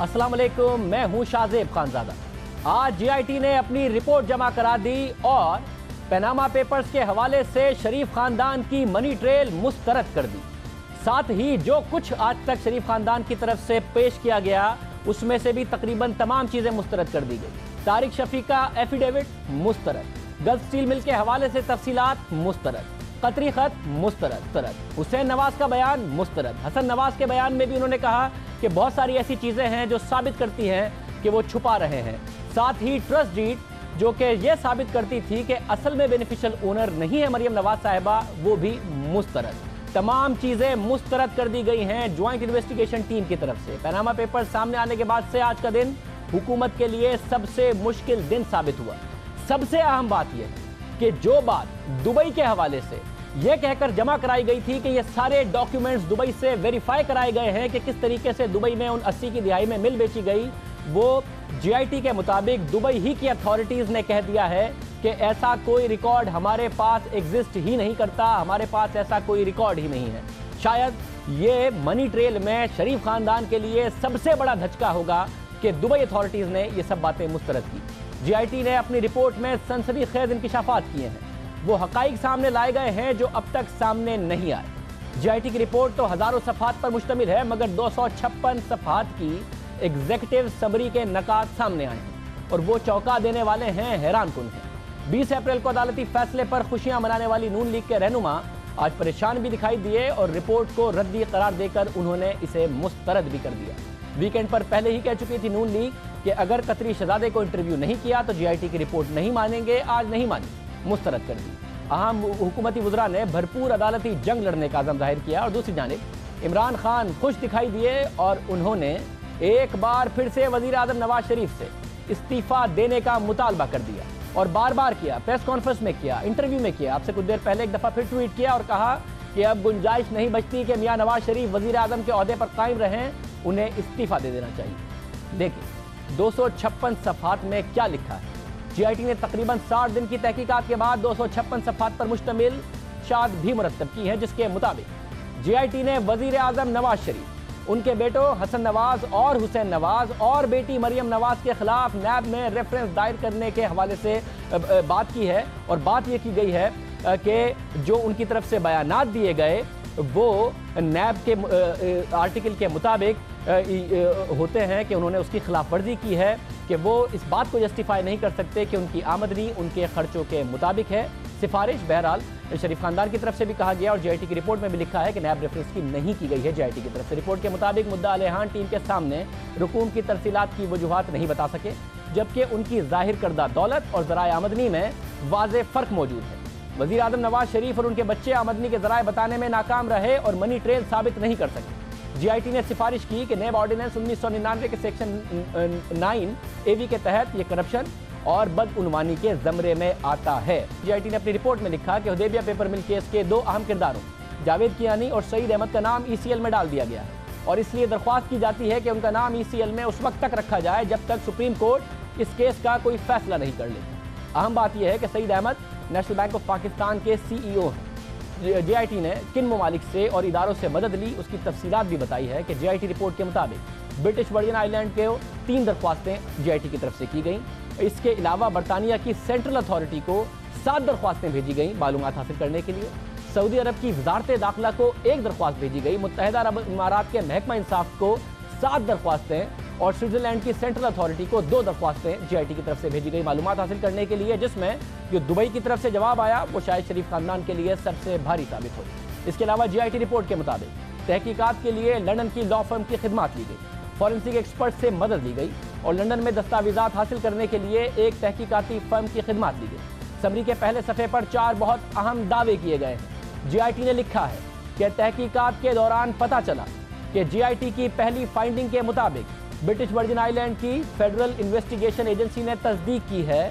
अस्सलाम वालेकुम, मैं हूं शाहजेब खानजादा। आज जीआईटी ने अपनी रिपोर्ट जमा करा दी और पनामा पेपर्स के हवाले से शरीफ खानदान की मनी ट्रेल मुस्तरद कर दी। साथ ही जो कुछ आज तक शरीफ खानदान की तरफ से पेश किया गया उसमें से भी तकरीबन तमाम चीजें मुस्तरद कर दी गई। तारिक शफी का एफिडेविट मुस्तरद, गल्फ स्टील मिल के हवाले से तफसीलात मुस्तरद, कतरी खत मुस्तरद, हुसैन नवाज का बयान मुस्तरद। हसन नवाज के बयान में भी उन्होंने कहा कि बहुत सारी ऐसी चीजें हैं जो साबित करती हैं कि वो छुपा रहे हैं। साथ ही ट्रस्ट डीड जो कि ये साबित करती थी कि असल में बेनिफिशियल ओनर नहीं है मरियम नवाज साहिबा, वो भी मुस्तरद। तमाम चीजें मुस्तरद कर दी गई हैं ज्वाइंट इन्वेस्टिगेशन टीम की तरफ से। पनामा पेपर्स सामने आने के बाद से आज का दिन हुकूमत के लिए सबसे मुश्किल दिन साबित हुआ। सबसे अहम बात यह है कि जो बात दुबई के हवाले से यह कहकर जमा कराई गई थी कि ये सारे डॉक्यूमेंट्स दुबई से वेरीफाई कराए गए हैं कि किस तरीके से दुबई में उन 80 की दिहाई में मिल बेची गई, वो जीआईटी के मुताबिक दुबई ही की अथॉरिटीज ने कह दिया है कि ऐसा कोई रिकॉर्ड हमारे पास एग्जिस्ट ही नहीं करता, हमारे पास ऐसा कोई रिकॉर्ड ही नहीं है। शायद ये मनी ट्रेल में शरीफ खानदान के लिए सबसे बड़ा धचका होगा कि दुबई अथॉरिटीज ने ये सब बातें मुस्तरद की। जीआईटी ने अपनी रिपोर्ट में सनसनीखेज इंकिशाफात किए हैं, वो हकाइक सामने लाए गए हैं जो अब तक सामने नहीं आए। जीआईटी की रिपोर्ट तो हजारों सफहात पर मुश्तमिल है, मगर 256 सफहात की एग्जीक्यूटिव समरी के नकात सामने आए हैं और वो चौंका देने वाले हैं, हैरान कुन हैं। 20 अप्रैल को अदालती फैसले पर खुशियां मनाने वाली नून लीग के रहनुमा आज परेशान भी दिखाई दिए और रिपोर्ट को रद्दी करार देकर उन्होंने इसे मुस्तरद भी कर दिया। वीकेंड पर पहले ही कह चुकी थी नून लीग कि अगर कतरी शहजादे को इंटरव्यू नहीं किया तो जीआईटी की रिपोर्ट नहीं मानेंगे। आज नहीं मानी, मुस्तरद कर दी। अहम हुकूमती वज़रा ने भरपूर अदालती जंग लड़ने का अज़म जाहिर किया और दूसरी जानिब इमरान खान खुश दिखाई दिए और उन्होंने एक बार फिर से वज़ीर आज़म नवाज शरीफ से इस्तीफ़ा देने का मुतालबा कर दिया और बार बार किया, प्रेस कॉन्फ्रेंस में किया, इंटरव्यू में किया। आपसे कुछ देर पहले एक दफ़ा फिर ट्वीट किया और कहा कि अब गुंजाइश नहीं बचती कि मियाँ नवाज शरीफ वज़ीर आज़म के ओहदे पर कायम रहें, उन्हें इस्तीफ़ा दे देना चाहिए। देखिए 256 सफ़हात में क्या लिखा है। जीआईटी ने तकरीबन 60 दिन की तहकीकात के बाद 256 सफ़हात पर मुश्तमिल चार्ट भी मुरतब की है, जिसके मुताबिक जीआईटी ने वज़ीर आज़म नवाज शरीफ, उनके बेटों हसन नवाज और हुसैन नवाज और बेटी मरियम नवाज के खिलाफ नैब में रेफरेंस दायर करने के हवाले से बात की है और बात यह की गई है कि जो उनकी तरफ से बयानात दिए गए वो नैब के आर्टिकल के मुताबिक होते हैं कि उन्होंने उसकी खिलाफ वर्जी की है, कि वो इस बात को जस्टिफाई नहीं कर सकते कि उनकी आमदनी उनके खर्चों के मुताबिक है। सिफारिश बहरहाल शरीफ खानदान की तरफ से भी कहा गया और जीआईटी की रिपोर्ट में भी लिखा है कि नैब रेफरेंस की नहीं की गई है जीआईटी की तरफ से। रिपोर्ट के मुताबिक मुद्दा अलेहान टीम के सामने रकूम की तरसीलात की वजूहात नहीं बता सके, जबकि उनकी जाहिर करदा दौलत और ज़राए आमदनी में वाज़ेह फ़र्क मौजूद है। वज़ीर आज़म नवाज शरीफ और उनके बच्चे आमदनी के ज़राए बताने में नाकाम रहे और मनी ट्रेल साबित नहीं कर सके। जीआईटी ने सिफारिश की कि नैब ऑर्डिनेंस 1999 के सेक्शन 9 एवी के तहत ये करप्शन और बदउनवानी के ज़मरे में आता है। जीआईटी ने अपनी रिपोर्ट में लिखा कि हुदैबिया पेपर मिल केस के 2 अहम किरदारों जावेद कियानी और सईद अहमद का नाम ईसीएल में डाल दिया गया है और इसलिए दरख्वास्त की जाती है कि उनका नाम ईसीएल में उस वक्त तक रखा जाए जब तक सुप्रीम कोर्ट इस केस का कोई फैसला नहीं कर ले। अहम बात यह है कि Saeed Ahmed National Bank of Pakistan के सीईओ हैं। जीआईटी ने किन ममालिक से और इदारों से मदद ली उसकी तफसीलात भी बताई है कि जीआईटी रिपोर्ट के मुताबिक ब्रिटिश वर्जिन आइलैंड के 3 दरख्वास्तें जीआईटी की तरफ से की गई। इसके अलावा बरतानिया की सेंट्रल अथॉरिटी को 7 दरख्वास्तें भेजी गई मालूमात हासिल करने के लिए। सऊदी अरब की वजारत दाखिला को 1 दरख्वास्त भेजी गई। मुत्तहिदा अरब इमारात के महकमा इंसाफ को 7 दरख्वास्तें और स्विट्जरलैंड की सेंट्रल अथॉरिटी को 2 दरख्वास्तें जीआईटी की तरफ से भेजी गई मालूमात हासिल करने के लिए, जिसमें जो दुबई की तरफ से जवाब आया वो शायद शरीफ खानदान के लिए सबसे भारी साबित हो। इसके अलावा जीआईटी रिपोर्ट के मुताबिक तहकीकात के लिए लंदन की लॉ फर्म की खिदमात ली गई, फॉरेंसिक एक्सपर्ट से मदद ली गई और लंदन में दस्तावेजात हासिल करने के लिए एक तहकीकाती फर्म की खिदमात ली गई। समरी के पहले सफ़े पर 4 बहुत अहम दावे किए गए हैं। जीआईटी ने लिखा है कि तहकीकात के दौरान पता चला कि जीआईटी की पहली फाइंडिंग के मुताबिक ब्रिटिश वर्जिन आइलैंड की फेडरल इन्वेस्टिगेशन एजेंसी ने तस्दीक की है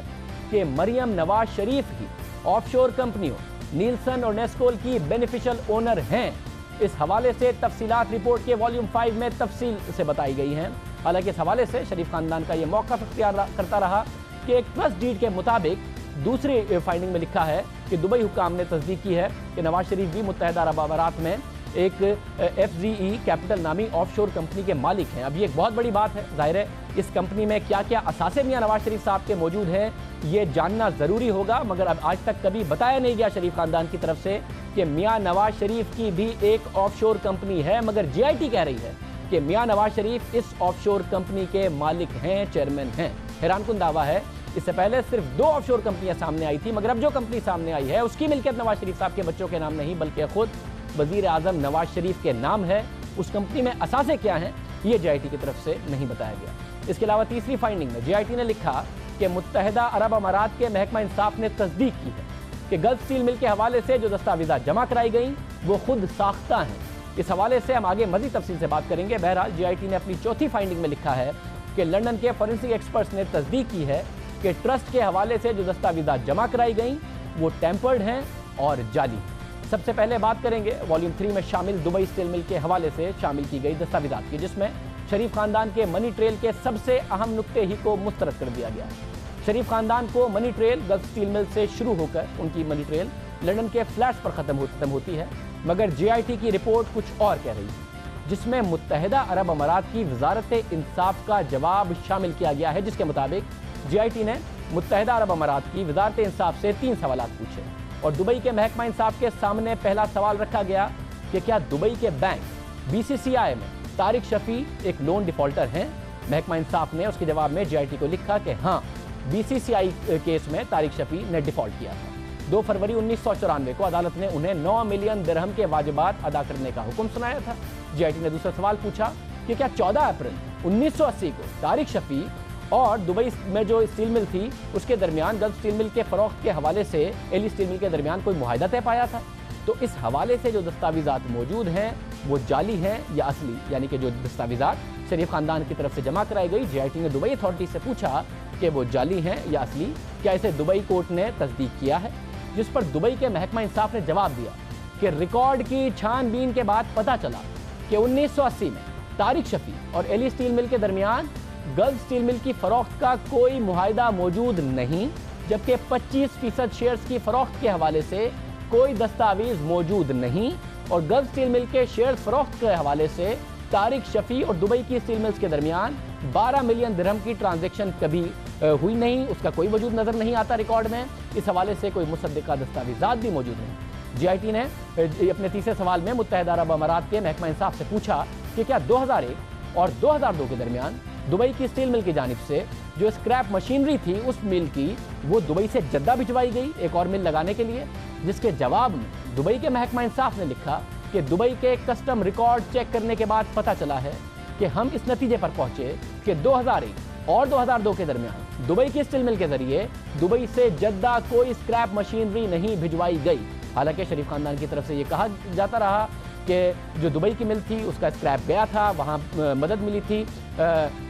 कि मरियम नवाज शरीफ ही ऑफशोर कंपनियों नीलसन और नेस्कोल की बेनिफिशियल ओनर हैं। इस हवाले से तफसीलात रिपोर्ट के वॉल्यूम 5 में तफसील से बताई गई हैं। हालांकि इस हवाले से शरीफ खानदान का यह मौका इख्तियार करता रहा कि एक ट्रस्ट डीड के मुताबिक दूसरी फाइंडिंग में लिखा है कि दुबई हुकाम ने तस्दीक की है कि नवाज शरीफ भी मुत्तहिदा अरब अमारात में एक FZE कैपिटल नामी ऑफशोर कंपनी के मालिक हैं। अब ये एक बहुत बड़ी बात है, जाहिर है इस कंपनी में क्या क्या असासे मियां नवाज शरीफ साहब के मौजूद हैं ये जानना ज़रूरी होगा, मगर अब आज तक कभी बताया नहीं गया शरीफ खानदान की तरफ से कि मियां नवाज शरीफ की भी एक ऑफशोर कंपनी है। मगर JIT कह रही है कि मियां नवाज शरीफ इस ऑफशोर कंपनी के मालिक हैं, चेयरमैन हैं। हैरानकुन दावा है, इससे पहले सिर्फ 2 ऑफशोर कंपनियां सामने आई थी, मगर अब जो कंपनी सामने आई है उसकी मिल्कियत नवाज शरीफ साहब के बच्चों के नाम नहीं बल्कि खुद वजीर आजम नवाज शरीफ के नाम है। उस कंपनी में असासे क्या हैं ये JIT की तरफ से नहीं बताया गया। इसके अलावा तीसरी फाइंडिंग में JIT ने लिखा कि मुत्तहिदा अरब अमारात के महकमा इंसाफ ने तस्दीक की है कि गल्फ स्टील मिल के हवाले से जो दस्तावेज़ात जमा कराई गई वो खुद साख्ता हैं। इस हवाले से हम आगे मज़ीद तफसील से बात करेंगे। बहरहाल JIT ने अपनी चौथी फाइंडिंग में लिखा है कि लंदन के फॉरेंसिक एक्सपर्ट्स ने तस्दीक की है कि ट्रस्ट के हवाले से जो दस्तावेज़ात जमा कराई गई वो टेम्पर्ड हैं और जाली। सबसे पहले बात करेंगे वॉल्यूम 3 में शामिल दुबई स्टील मिल के हवाले से शामिल की गई दस्तावेज़ात की, जिसमें शरीफ खानदान के मनी ट्रेल के सबसे अहम नुक्ते ही को मुस्तरद कर दिया गया है। शरीफ खानदान को money trail gulf steel mill से शुरू होकर उनकी मनी ट्रेल लंदन के फ्लैट्स पर ख़त्म होती है, मगर JIT की रिपोर्ट कुछ और कह रही है, जिसमें मुत्तहिदा अरब अमारात की वजारत इंसाफ का जवाब शामिल किया गया है, जिसके मुताबिक JIT ने मुत्तहिदा अरब अमारात की वजारत इंसाफ से 3 सवाल पूछे और दुबई के महकमा इंसाफ के सामने पहला सवाल रखा गया कि क्या दुबई के बैंक BCCI में तारिक शफी एक लोन डिफॉल्टर हैं। महकमा इंसाफ ने उसके जवाब में JIT को लिखा कि हाँ, BCCI केस में तारिक शफी ने डिफॉल्ट किया था। 2 फरवरी 1994 को अदालत ने उन्हें 9 मिलियन दिरहम के वाजिबात अदा करने का हुक्म सुनाया था। JIT ने दूसरा सवाल पूछा कि क्या 14 अप्रैल 1980 को तारिक शफी और दुबई में जो स्टील मिल थी उसके दरमियान गल्फ स्टील मिल के फरोख्त के हवाले से एली स्टील मिल के दरमियान कोई मुआहिदा तय पाया था। तो इस हवाले से जो दस्तावेज़ात मौजूद हैं वो जाली हैं या असली, यानी कि जो दस्तावेज़ात शरीफ खानदान की तरफ से जमा कराई गई, JIT ने दुबई अथॉरिटी से पूछा कि वो जाली हैं या असली, क्या इसे दुबई कोर्ट ने तस्दीक किया है, जिस पर दुबई के महकमा इंसाफ ने जवाब दिया कि रिकॉर्ड की छानबीन के बाद पता चला कि 1980 में तारिक शफी और एली स्टील मिल के दरमियान गल्फ स्टील मिल की फरोख्त का कोई मुआहिदा मौजूद नहीं, जबकि 25% शेयर्स की फरोख्त के हवाले से कोई दस्तावेज मौजूद नहीं और गल्फ स्टील मिल के शेयर्स फरोख्त के हवाले से तारिक शफी और दुबई की स्टील मिल्स के दरमियान 12 मिलियन दिरहम की ट्रांजैक्शन कभी हुई नहीं, उसका कोई वजूद नजर नहीं आता रिकॉर्ड में। इस हवाले से कोई मुसद्दिका दस्तावेजात भी मौजूद नहीं। JIT ने अपने तीसरे सवाल में मुत्तहिदा अरब अमारात के महकमा इंसाफ से पूछा कि क्या 2001 और 2002 के दरमियान दुबई की स्टील मिल की जानिब से जो स्क्रैप मशीनरी थी उस मिल की वो दुबई से जद्दा भिजवाई गई एक और मिल लगाने के लिए, जिसके जवाब में दुबई के महकमा इंसाफ ने लिखा कि दुबई के कस्टम रिकॉर्ड चेक करने के बाद पता चला है कि हम इस नतीजे पर पहुंचे कि 2001 और 2002 के दरमियान दुबई की स्टील मिल के जरिए दुबई से जद्दा कोई स्क्रैप मशीनरी नहीं भिजवाई गई। हालांकि शरीफ खानदान की तरफ से ये कहा जाता रहा कि जो दुबई की मिल थी उसका स्क्रैप गया था, वहाँ मदद मिली थी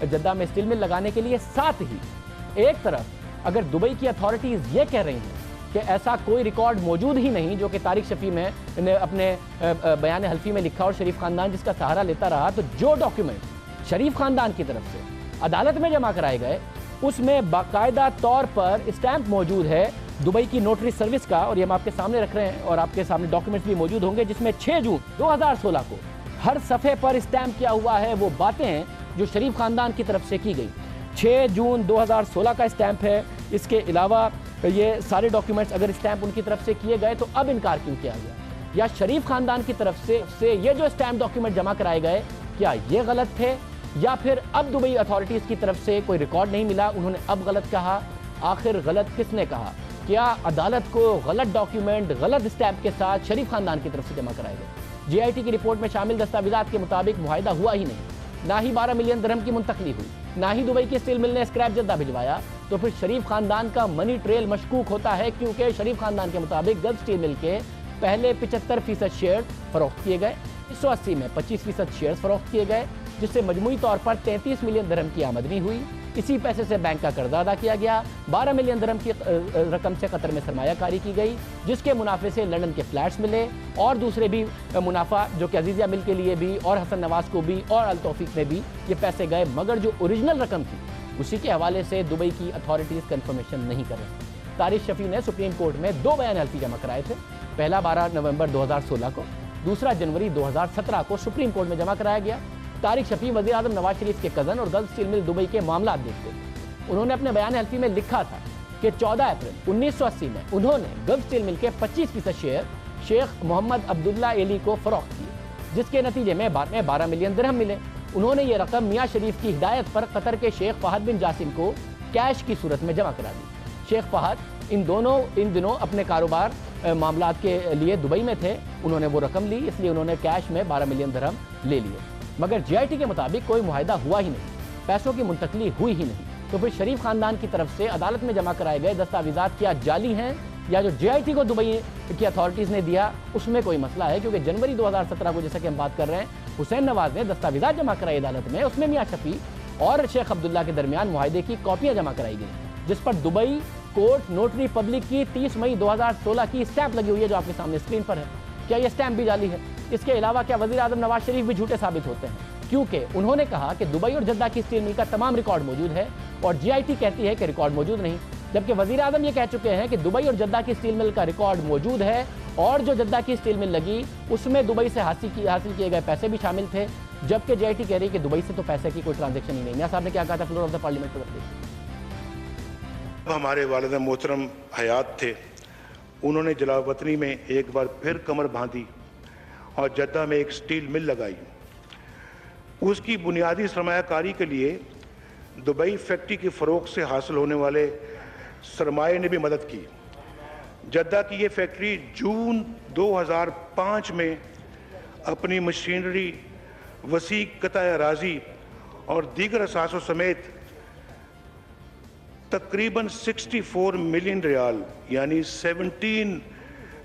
जद्दा में स्टील मिल लगाने के लिए। साथ ही एक तरफ अगर दुबई की अथॉरिटीज़ ये कह रही हैं कि ऐसा कोई रिकॉर्ड मौजूद ही नहीं जो कि तारिक शफी ने अपने बयान हल्फी में लिखा और शरीफ खानदान जिसका सहारा लेता रहा, तो जो डॉक्यूमेंट शरीफ खानदान की तरफ से अदालत में जमा कराए गए उसमें बाकायदा तौर पर स्टैंप मौजूद है दुबई की नोटरी सर्विस का, और ये हम आपके सामने रख रहे हैं और आपके सामने डॉक्यूमेंट्स भी मौजूद होंगे, जिसमें 6 जून 2016 को हर सफ़े पर स्टैंप किया हुआ है वो बातें हैं जो शरीफ खानदान की तरफ से की गई। 6 जून 2016 का स्टैंप है। इसके अलावा ये सारे डॉक्यूमेंट्स अगर स्टैंप उनकी तरफ से किए गए तो अब इनकार क्यों किया गया, या शरीफ खानदान की तरफ से ये जो स्टैंप डॉक्यूमेंट जमा कराए गए क्या ये गलत थे, या फिर अब दुबई अथॉरिटीज़ की तरफ से कोई रिकॉर्ड नहीं मिला उन्होंने अब गलत कहा। आखिर गलत किसने कहा? क्या अदालत को गलत डॉक्यूमेंट गलत स्टैंप के साथ शरीफ खानदान की तरफ से जमा कराए गए? JIT की रिपोर्ट में शामिल दस्तावेजात के मुताबिक मुआहिदा हुआ ही नहीं, ना ही 12 मिलियन दिरहम की मुंतकली हुई, ना ही दुबई की स्टील मिल ने स्क्रैप जद्दा भिजवाया। तो फिर शरीफ खानदान का मनी ट्रेल मशकूक होता है, क्योंकि शरीफ खानदान के मुताबिक गल्फ स्टील मिल के पहले 75% शेयर फरोख्त किए गए, 1980 में 25% शेयर फरोख्त किए गए, जिससे मजमूई तौर पर 33 मिलियन दिरहम की आमदनी हुई। इसी पैसे से बैंक का कर्जा अदा किया गया। 12 मिलियन दिरहम की रकम से कतर में सरमायाकारी की गई, जिसके मुनाफे से लंदन के फ्लैट्स मिले और दूसरे भी मुनाफा जो कि अजीज़िया मिल के लिए भी और हसन नवाज को भी और अल तौफीक में भी ये पैसे गए, मगर जो ओरिजिनल रकम थी उसी के हवाले से दुबई की अथॉरिटीज़ कंफर्मेशन नहीं कर रही। तारिक शफी ने सुप्रीम कोर्ट में 2 बयान हल्फी जमा कराए थे, पहला 12 नवंबर 2016 को दूसरा जनवरी 2017 को सुप्रीम कोर्ट में जमा कराया गया। तारिक शफी वज़ीर आज़म नवाज शरीफ के कज़न और गल्फ स्टील मिल दुबई के मामला देखते थे। उन्होंने अपने बयान हल्फी में लिखा था कि 14 अप्रैल 1980 में उन्होंने गल्फ स्टील मिल के 25% शेयर शेख मोहम्मद अब्दुल्ला एली को फरोख्त किए, जिसके नतीजे में 12 मिलियन दिरहम मिले। उन्होंने ये रकम मियाँ शरीफ की हिदायत पर कतर के शेख फहद बिन जासिम को कैश की सूरत में जमा करा दी। शेख फहद इन दिनों अपने कारोबार मामलात के लिए दुबई में थे। उन्होंने वो रकम ली, इसलिए उन्होंने कैश में 12 मिलियन दिरहम ले लिए। मगर JIT के मुताबिक कोई मुआहिदा हुआ ही नहीं, पैसों की मुंतकली हुई ही नहीं। तो फिर शरीफ खानदान की तरफ से अदालत में जमा कराए गए दस्तावेजात क्या जाली हैं या जो JIT को दुबई की अथॉरिटीज़ ने दिया उसमें कोई मसला है? क्योंकि जनवरी 2017 को जैसा कि हम बात कर रहे हैं, हुसैन नवाज ने दस्तावेजात जमा कराई अदालत में, उसमें मियाँ शफी और शेख अब्दुल्ला के दरमियान मुआहिदे की कॉपियाँ जमा कराई गई, जिस पर दुबई कोर्ट नोटरी पब्लिक की 30 मई 2016 की स्टैंप लगी हुई है, जो आपके सामने स्क्रीन पर है। क्या ये स्टैंप भी जाली है? इसके अलावा क्या वज़ीर आज़म नवाज शरीफ भी झूठे साबित होते हैं? क्योंकि उन्होंने कहा कि दुबई और जद्दा की स्टील मिल का तमाम रिकॉर्ड मौजूद है और JIT कहती है कि रिकॉर्ड मौजूद नहीं, जबकि वज़ीर आज़म ये कह चुके हैं कि दुबई और जद्दा की स्टील मिल का रिकॉर्ड मौजूद है और जो जद्दा की स्टील मिल लगी उसमें दुबई से हासिल किए गए पैसे भी शामिल थे, जबकि JIT कह रही है कि दुबई से तो पैसे की कोई ट्रांजैक्शन ही नहीं। मियां साहब ने क्या कहा था फ्लोर ऑफ द पार्लियामेंट पर? हमारे वालिद मोहतरम हयात थे, उन्होंने जलावतनी में एक बार फिर कमर बांधी और जद्दा में एक स्टील मिल लगाई। उसकी बुनियादी सरमायाकारी के लिए दुबई फैक्ट्री की फ़रोग से हासिल होने वाले सरमाए ने भी मदद की। जद्दा की ये फैक्ट्री जून 2005 में अपनी मशीनरी, वसी कताए अराज़ी और दीगर असासों समेत तकरीबन 64 मिलियन रियाल यानी 17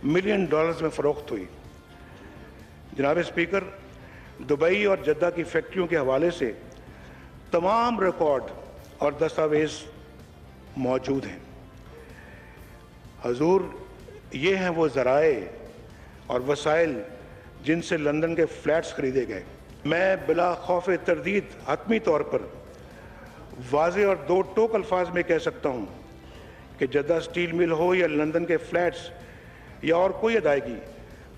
मिलियन डॉलर्स में फ़रोख्त हुई। जनाब स्पीकर, दुबई और जद्दा की फैक्ट्रियों के हवाले से तमाम रिकॉर्ड और दस्तावेज मौजूद हैं। हजूर, ये हैं वो ज़राए और वसाइल जिनसे लंदन के फ्लैट्स खरीदे गए। मैं बिला खौफ तरदीद हतमी तौर पर वाज़े और दो टोक अल्फाज में कह सकता हूँ कि जद्दा स्टील मिल हो या लंदन के फ्लैट्स या और कोई अदायगी,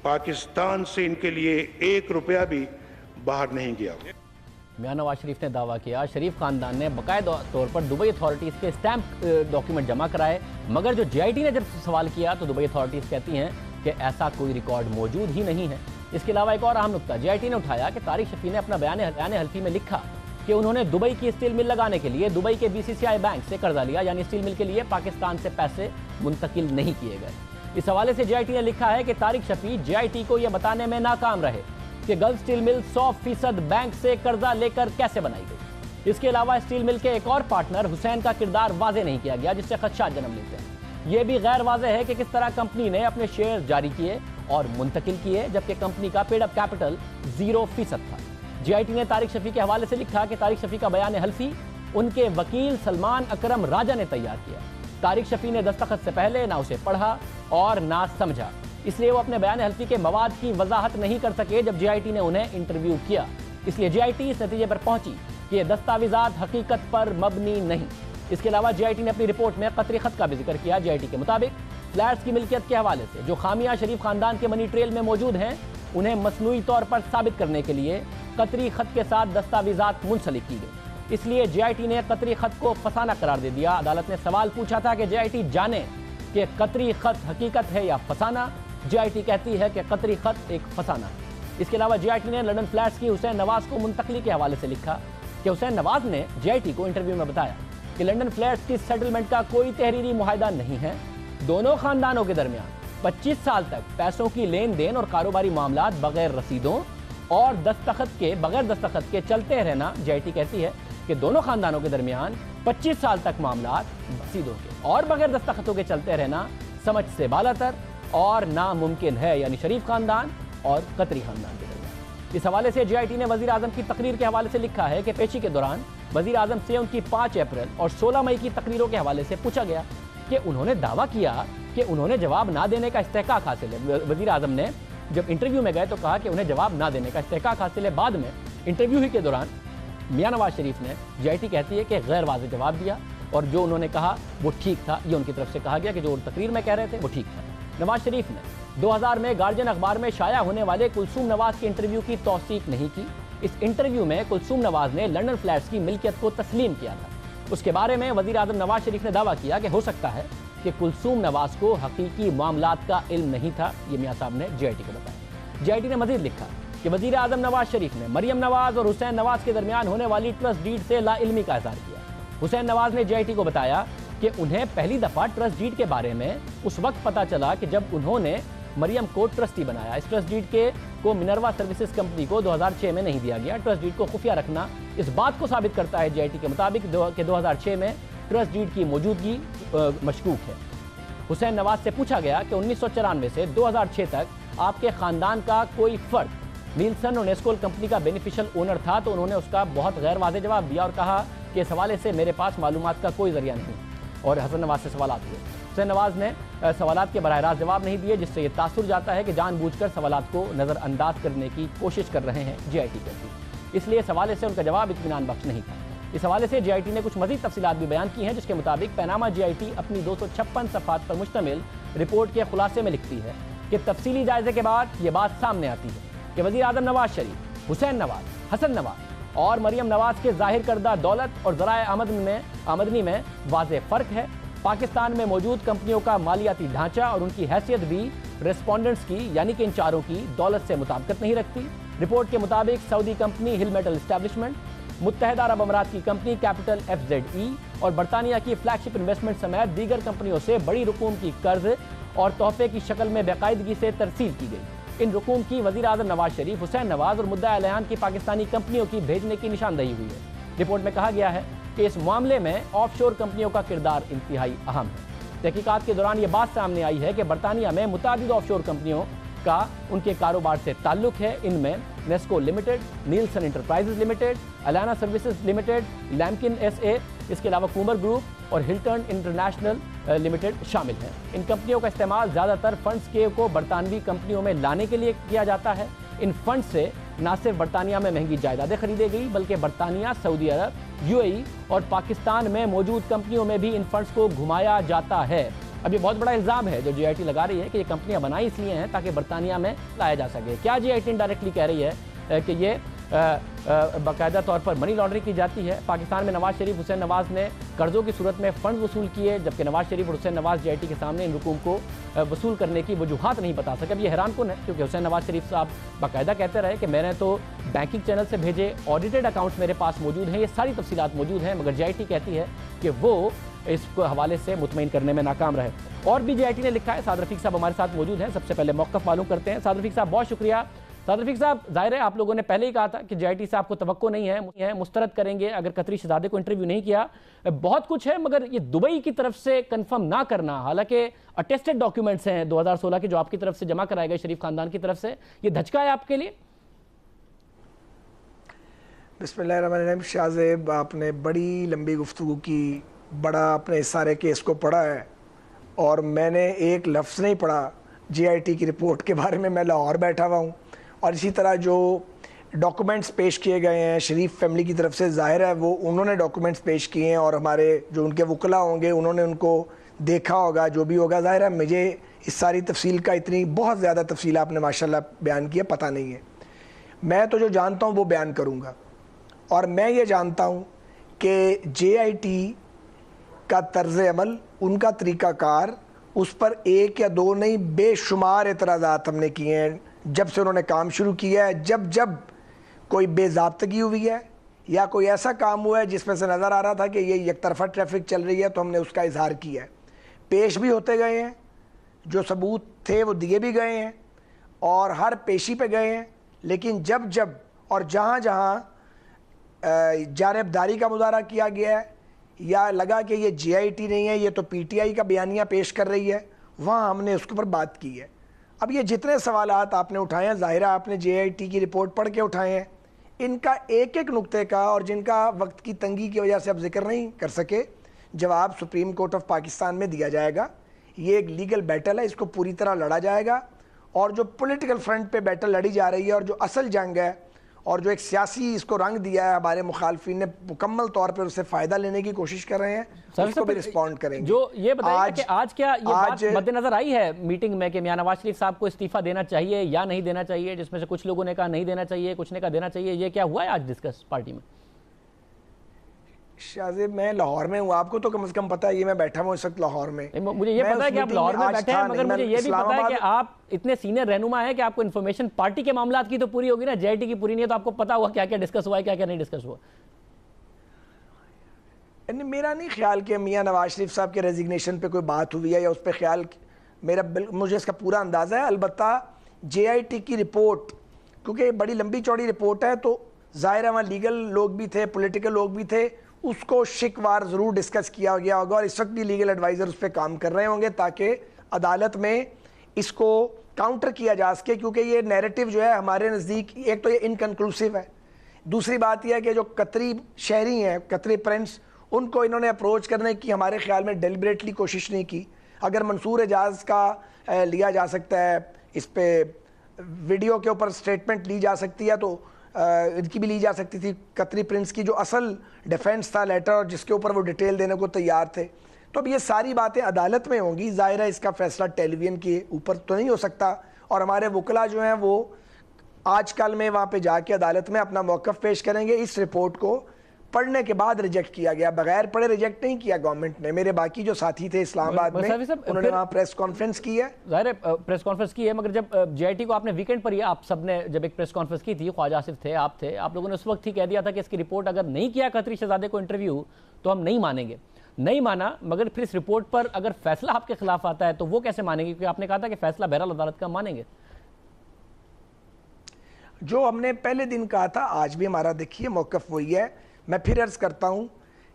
पाकिस्तान से इनके लिए 1 रुपया भी बाहर नहीं गया। मियां नवाज शरीफ ने दावा किया शरीफ खानदान ने बाकायदा तौर पर दुबई अथॉरिटीज़ के स्टैंप डॉक्यूमेंट जमा कराए, मगर जो JIT ने जब सवाल किया तो दुबई अथॉरिटीज़ कहती हैं कि ऐसा कोई रिकॉर्ड मौजूद ही नहीं है। इसके अलावा एक और अहम नुकता JIT ने उठाया कि तारिक शफी ने अपना बयान हल्फी में लिखा कि उन्होंने दुबई की स्टील मिल लगाने के लिए दुबई के BCCI बैंक से कर्जा लिया, यानी स्टील मिल के लिए पाकिस्तान से पैसे मुंतकिल नहीं किए गए। इस हवाले से JIT ने लिखा है कि तारिक शफी JIT को यह बताने में नाकाम रहे कि गल्फ स्टील मिल 100% बैंक से कर्जा लेकर कैसे बनाई गई। इसके अलावा स्टील मिल के एक और पार्टनर हुसैन का किरदार वाजे नहीं किया गया, जिससे खदशात जन्म लेते हैं। यह भी गैर वाजे है कि किस तरह कंपनी ने अपने शेयर जारी किए और मुंतकिल किए, जबकि कंपनी का पेड अप कैपिटल 0% था। JIT ने तारिक शफी के हवाले से लिखा कि तारिक शफी का बयान हल्फी उनके वकील सलमान अकरम राजा ने तैयार किया। तारिक शफी ने दस्तखत से पहले ना उसे पढ़ा और ना समझा, इसलिए वो अपने बयान हल्फी के मवाद की वजाहत नहीं कर सके जब JIT ने उन्हें इंटरव्यू किया। इसलिए JIT इस नतीजे पर पहुंची कि ये दस्तावेजात हकीकत पर मबनी नहीं। इसके अलावा JIT ने अपनी रिपोर्ट में कतरी खत का भी जिक्र किया। JIT के मुताबिक फ्लैट्स की मिल्कियत के हवाले से जो खामियां शरीफ खानदान के मनी ट्रेल में मौजूद हैं, उन्हें मसनूई तौर पर साबित करने के लिए कतरी खत के साथ दस्तावेजात मुंसलिक की गई। इसलिए JIT ने कतरी खत को फसाना करार दे दिया। अदालत ने सवाल पूछा था कि JIT जाने कि कतरी खत हकीकत है या फसाना। JIT कहती है कि कतरी खत एक फसाना है। इसके अलावा JIT ने लंदन फ्लैट्स की हुसैन नवाज को मुंतकली के हवाले से लिखा कि हुसैन नवाज ने JIT को इंटरव्यू में बताया कि लंदन फ्लैट्स की सेटलमेंट का कोई तहरीरी मुआहिदा नहीं है। दोनों खानदानों के दरमियान 25 साल तक पैसों की लेन देन और कारोबारी मामलात बगैर रसीदों और बगैर दस्तखत के चलते रहना। JIT कहती है कि दोनों खानदानों के दरमियान 25 साल तक मामलात रसीदों के और बगैर दस्तखतों के चलते रहना समझ से बालातर और नामुमकिन है, यानी शरीफ खानदान और कतरी खानदान के दरमियान। इस हवाले से JIT ने वज़ीर आज़म की तकरीर के हवाले से लिखा है कि पेशी के दौरान वज़ीर आज़म से उनकी 5 अप्रैल और 16 मई की तकरीरों के हवाले से पूछा गया कि उन्होंने दावा किया कि उन्होंने जवाब ना देने का इस्तेहकाक हासिल है। वज़ीर आज़म ने जब इंटरव्यू में गए तो कहा कि उन्हें जवाब ना देने का इस्तेहकाक हासिल है। बाद में इंटरव्यू ही के दौरान मियां नवाज शरीफ ने, JIT कहती है कि गैर वाज़े जवाब दिया और जो उन्होंने कहा वो ठीक था। ये उनकी तरफ से कहा गया कि जो तकरीर में कह रहे थे वो ठीक था। नवाज शरीफ ने 2000 में गार्जियन अखबार में शाया होने वाले कुलसूम नवाज के इंटरव्यू की तौसीक नहीं की। इस इंटरव्यू में कुलसूम नवाज ने लंदन फ्लैट्स की मिल्कियत को तस्लीम किया था। उसके बारे में वजीर आजम नवाज शरीफ ने दावा किया कि हो सकता है कि कुलसूम नवाज को हकीकी मामलात का इल्म नहीं था। ये मियां साहब ने जीआईटी को बताया। जीआईटी ने मजीद लिखा कि वजीर आजम नवाज शरीफ ने मरियम नवाज और हुसैन नवाज के दरमियान होने वाली ट्रस्ट डीड से लाइल्मी का इज़हार किया। हुसैन नवाज ने जीआईटी को बताया कि उन्हें पहली दफा ट्रस्ट डीड के बारे में उस वक्त पता चला कि जब उन्होंने मरियम को ट्रस्टी बनाया। इस ट्रस्ट डीड को मिनर्वा सर्विसेज कंपनी को 2006 में नहीं दिया गया। ट्रस्ट डीड को खुफिया रखना इस बात को साबित करता है जीआईटी के मुताबिक कि 2006 में ट्रस्ट डीड की मौजूदगी मशकूक है। हुसैन नवाज से पूछा गया कि 1994 से 2006 तक आपके खानदान का कोई फर्द नीलसन और नेस्कोल कंपनी का बेनिफिशियल ओनर था, तो उन्होंने उसका बहुत गैर वाज़ेह जवाब दिया और कहा कि इस हवाले से मेरे पास मालूमात का कोई जरिया नहीं। और हसन नवाज से सवालात हुए। हुसैन नवाज ने सवालात के बराह रास्त जवाब नहीं दिए, जिससे ये तासुर जाता है कि जानबूझकर सवालात को नज़रअंदाज करने की कोशिश कर रहे हैं जीआईटी कहती। इसलिए इस हवाले से उनका जवाब इत्मीनान बख्श नहीं था। इस हवाले से जीआईटी ने कुछ मज़ीद तफसीलात भी बयान की हैं, जिसके मुताबिक पनामा जीआईटी अपनी 256 सफ़हात पर मुश्तमिल रिपोर्ट के खुलासे में लिखती है कि तफसीली जायजे के बाद ये बात सामने आती है कि वज़ीर आज़म नवाज शरीफ, हुसैन नवाज, हसन नवाज और मरियम नवाज के जाहिर करदा दौलत और ज़राए आमदनी में वाज़ेह फ़र्क है। पाकिस्तान में मौजूद कंपनियों का मालियाती ढांचा और उनकी हैसियत भी रेस्पोंडेंट्स की यानी कि इन चारों की दौलत से मुताबिकत नहीं रखती। रिपोर्ट के मुताबिक सऊदी कंपनी हिल मेटल एस्टेब्लिशमेंट, मुत्तहिदा अरब अमारात की कंपनी कैपिटल FZE और बरतानिया की फ्लैगशिप इन्वेस्टमेंट समेत दीगर कंपनियों से बड़ी रकूम की कर्ज और तोहफे की शक्ल में बेकायदगी से तरसील की गई। इन रकूम की वज़ीर आज़म नवाज शरीफ, हुसैन नवाज और मुद्दा अलैहान की पाकिस्तानी कंपनियों की भेजने की निशानदही हुई है। रिपोर्ट में कहा गया है कि इस मामले में ऑफशोर कंपनियों का किरदार इंतहाई अहम है। तहकीकात के दौरान ये बात सामने आई है कि बरतानिया में मुतादिद ऑफशोर कंपनियों का उनके कारोबार से ताल्लुक है। इनमें Nesco limited, Nielsen enterprises limited, Allana services limited, Lamkin SA, इसके अलावा कूमर ग्रुप और हिल्टन इंटरनेशनल लिमिटेड शामिल हैं। इन कंपनियों का इस्तेमाल ज़्यादातर फंड्स को बरतानवी कंपनियों में लाने के लिए किया जाता है। इन फंड से न सिर्फ बरतानिया में महंगी जायदादें खरीदी गई, बल्कि बरतानिया, सऊदी अरब, UAE और पाकिस्तान में मौजूद कंपनियों में भी इन फंड्स को घुमाया जाता है। अब ये बहुत बड़ा इल्ज़ाम है जो जीआईटी लगा रही है कि ये कंपनियां बनाई इसलिए हैं ताकि बरतानिया में लाया जा सके। क्या जीआईटी डायरेक्टली कह रही है कि ये बाकायदा तौर पर मनी लॉन्ड्रिंग की जाती है? पाकिस्तान में नवाज शरीफ, हुसैन नवाज ने कर्ज़ों की सूरत में फ़ंड वसूल किए, जबकि नवाज शरीफ और हुसैन नवाज जीआईटी के सामने इन रकूम को वसूल करने की वजूहात नहीं बता सके। अब ये हैरान कौन है, क्योंकि हुसैन नवाज शरीफ साहब बाकायदा कहते रहे कि मैंने तो बैंकिंग चैनल से भेजे, ऑडिटेड अकाउंट्स मेरे पास मौजूद हैं, ये सारी तफसीलात मौजूद हैं, मगर जीआईटी कहती है कि वो इसको हवाले से मुतमईन करने में नाकाम रहे। और भी जीआईटी ने लिखा है। साद रफीक साहब हमारे साथ मौजूद हैं। सबसे पहले मौक़िफ़ मालूम करते हैं। साद रफीक साहब बहुत शुक्रिया। साद रफीक साहब, जाहिर है आप लोगों ने पहले ही कहा था कि जीआईटी से आपको तवक्को नहीं है, मुस्तरद करेंगे अगर कतरी शहजादे को इंटरव्यू नहीं किया। बहुत कुछ है, मगर ये दुबई की तरफ से कंफर्म ना करना, हालांकि अटेस्टेड डॉक्यूमेंट्स हैं 2016 के जो आपकी तरफ से जमा कराए गए शरीफ खानदान की तरफ से, ये धचका है आपके लिए? बिस्मिल्लाहिर्रहमानिर्रहीम। शाहज़ेब, आपने बड़ी लंबी गुफ्तगू की, बड़ा आपने इस सारे केस को पढ़ा है और मैंने एक लफ्ज़ नहीं पढ़ा जीआईटी की रिपोर्ट के बारे में। मैं लाहौर बैठा हुआ हूँ और इसी तरह जो डॉक्यूमेंट्स पेश किए गए हैं शरीफ फैमिली की तरफ से, ज़ाहिर है वो उन्होंने डॉक्यूमेंट्स पेश किए हैं और हमारे जो उनके वकला होंगे उन्होंने उनको देखा होगा, जो भी होगा। ज़ाहिर है मुझे इस सारी तफसील का, इतनी बहुत ज़्यादा तफसील आपने माशाल्लाह बयान किया, पता नहीं है। मैं तो जो जानता हूँ वो बयान करूँगा और मैं ये जानता हूँ कि जीआईटी का तर्ज़ अमल, उनका तरीक़ाकार, उस पर एक या दो नहीं बेशुमार एतराज़ात हमने किए हैं जब से उन्होंने काम शुरू किया है। जब कोई बेज़ाब्तगी हुई है या कोई ऐसा काम हुआ है जिसमें से नज़र आ रहा था कि ये एक तरफा ट्रैफिक चल रही है, तो हमने उसका इजहार किया है। पेश भी होते गए हैं, जो सबूत थे वो दिए भी गए हैं और हर पेशी पे गए हैं। लेकिन जब और जहाँ जानिबदारी का मुजाहरा किया गया है या लगा कि ये जीआईटी नहीं है, ये तो पीटीआई का बयानिया पेश कर रही है, वहाँ हमने उसके ऊपर बात की है। अब ये जितने सवालात आपने उठाए हैं, ज़ाहिर है आपने जीआईटी की रिपोर्ट पढ़ के उठाए हैं, इनका एक एक नुक्ते का, और जिनका वक्त की तंगी की वजह से अब जिक्र नहीं कर सके, जवाब सुप्रीम कोर्ट ऑफ पाकिस्तान में दिया जाएगा। ये एक लीगल बैटल है, इसको पूरी तरह लड़ा जाएगा और जो पॉलिटिकल फ्रंट पे बैटल लड़ी जा रही है और जो असल जंग है اور جو ایک سیاسی اس کو رنگ دیا ہے ہمارے مخالفین نے مکمل طور پر اس سے فائدہ لینے کی کوشش کر رہے ہیں، اس کو بھی رسپونڈ کریں گے۔ جو یہ بتائیے کہ آج کیا یہ بات مد نظر آئی ہے میٹنگ میں کہ میاں نواز شریف صاحب کو استعفیٰ دینا چاہیے یا نہیں دینا چاہیے، جس میں سے کچھ لوگوں نے کہا نہیں دینا چاہیے، کچھ نے کہا دینا چاہیے، یہ کیا ہوا ہے آج ڈسکس پارٹی میں؟ شاہزیب میں لاہور میں ہوں، آپ کو تو کم از کم پتہ ہے یہ میں بیٹھا ہوں اس وقت لاہور میں۔ مجھے یہ پتا ہے کہ آپ لاہور میں بیٹھے ہیں، مگر مجھے یہ بھی پتا ہے کہ آپ اتنے سینئر رہنما ہیں کہ آپ کو انفارمیشن پارٹی کے معاملات کی تو پوری ہوگی نا، جے آئی ٹی کی پوری نہیں ہے، تو آپ کو پتا ہوا کیا کیا ڈسکس ہوا ہے، کیا کیا نہیں ڈسکس ہوا۔ میرا نہیں خیال کہ میاں نواز شریف صاحب کے ریزگنیشن پہ کوئی بات ہوئی ہے یا اس پہ خیال، مجھے اس کا پورا اندازہ ہے۔ البتہ جے آئی ٹی کی رپورٹ کیونکہ یہ بڑی لمبی چوڑی رپورٹ ہے تو ظاہر ہے وہاں لیگل لوگ بھی تھے، پولیٹیکل لوگ بھی تھے، اس کو شکوار ضرور ڈسکس کیا گیا ہوگا اور اس وقت بھی لیگل ایڈوائزر اس پہ کام کر رہے ہوں گے تاکہ عدالت میں اس کو کاؤنٹر کیا جا سکے، کیونکہ یہ نیریٹو جو ہے ہمارے نزدیک ایک تو یہ انکنکلوسیو ہے، دوسری بات یہ ہے کہ جو قطری شہری ہیں، قطری پرنس، ان کو انہوں نے اپروچ کرنے کی ہمارے خیال میں ڈیلیبریٹلی کوشش نہیں کی۔ اگر منصور اعجاز کا لیا جا سکتا ہے، اس پہ ویڈیو کے اوپر سٹیٹمنٹ لی جا سکتی ہے تو ان کی بھی لی جا سکتی تھی، قطری پرنس کی جو اصل ڈیفینس تھا لیٹر اور جس کے اوپر وہ ڈیٹیل دینے کو تیار تھے۔ تو اب یہ ساری باتیں عدالت میں ہوں گی، ظاہر ہے اس کا فیصلہ ٹیلی ویژن کے اوپر تو نہیں ہو سکتا، اور ہمارے وکلا جو ہیں وہ آج کل میں وہاں پہ جا کے عدالت میں اپنا موقف پیش کریں گے۔ اس رپورٹ کو پڑھنے کے بعد ریجیکٹ کیا گیا، بغیر پڑھے ریجیکٹ نہیں کیا گورنمنٹ نے۔ میرے باقی جو ساتھی تھے اسلام آباد میں انہوں نے وہاں پریس کانفرنس کی ہے، ظاہر ہے پریس کانفرنس کی ہے، مگر جب جے آئی ٹی کو آپ نے ویکینڈ پر یہ آپ سب نے جب ایک پریس کانفرنس کی تھی، خواجہ آصف تھے، آپ تھے، آپ لوگوں نے اس وقت ہی کہہ دیا تھا کہ اس کی رپورٹ اگر نہیں کیا قطری شہزادے کو انٹرویو تو ہم نہیں مانیں گے۔ نہیں مانا، مگر پھر اس رپورٹ پر اگر فیصلہ آپ کے خلاف آتا ہے تو وہ کیسے مانیں گے؟ کیونکہ آپ نے کہا تھا کہ فیصلہ بہرحال عدالت کا مانیں گے۔ جو ہم نے پہلے دن کہا تھا آج بھی ہمارا دیکھیے موقف وہی ہے۔ میں پھر عرض کرتا ہوں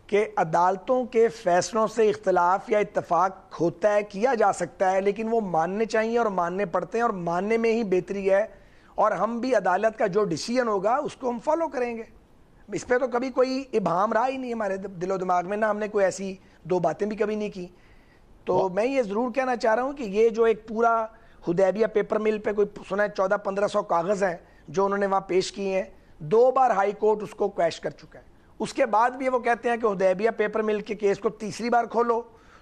کہ عدالتوں کے فیصلوں سے اختلاف یا اتفاق ہوتا ہے، کیا جا سکتا ہے، لیکن وہ ماننے چاہیے اور ماننے پڑتے ہیں، اور ماننے میں ہی بہتری ہے، اور ہم بھی عدالت کا جو ڈیسیژن ہوگا اس کو ہم فالو کریں گے۔ اس پہ تو کبھی کوئی ابہام رہا ہی نہیں ہمارے دل و دماغ میں، نہ ہم نے کوئی ایسی دو باتیں بھی کبھی نہیں کی۔ تو میں یہ ضرور کہنا چاہ رہا ہوں کہ یہ جو ایک پورا حدیبیہ پیپر مل پہ کوئی سنا ہے 1400-1500 کاغذ ہیں جو انہوں نے وہاں پیش کیے ہیں، 2 بار ہائی کورٹ اس کو کویش کر چکا ہے۔ اس کے بعد بھی وہ کہتے ہیں کہ حدیبیہ پیپر مل کے کیس کو تیسری بار کھولو،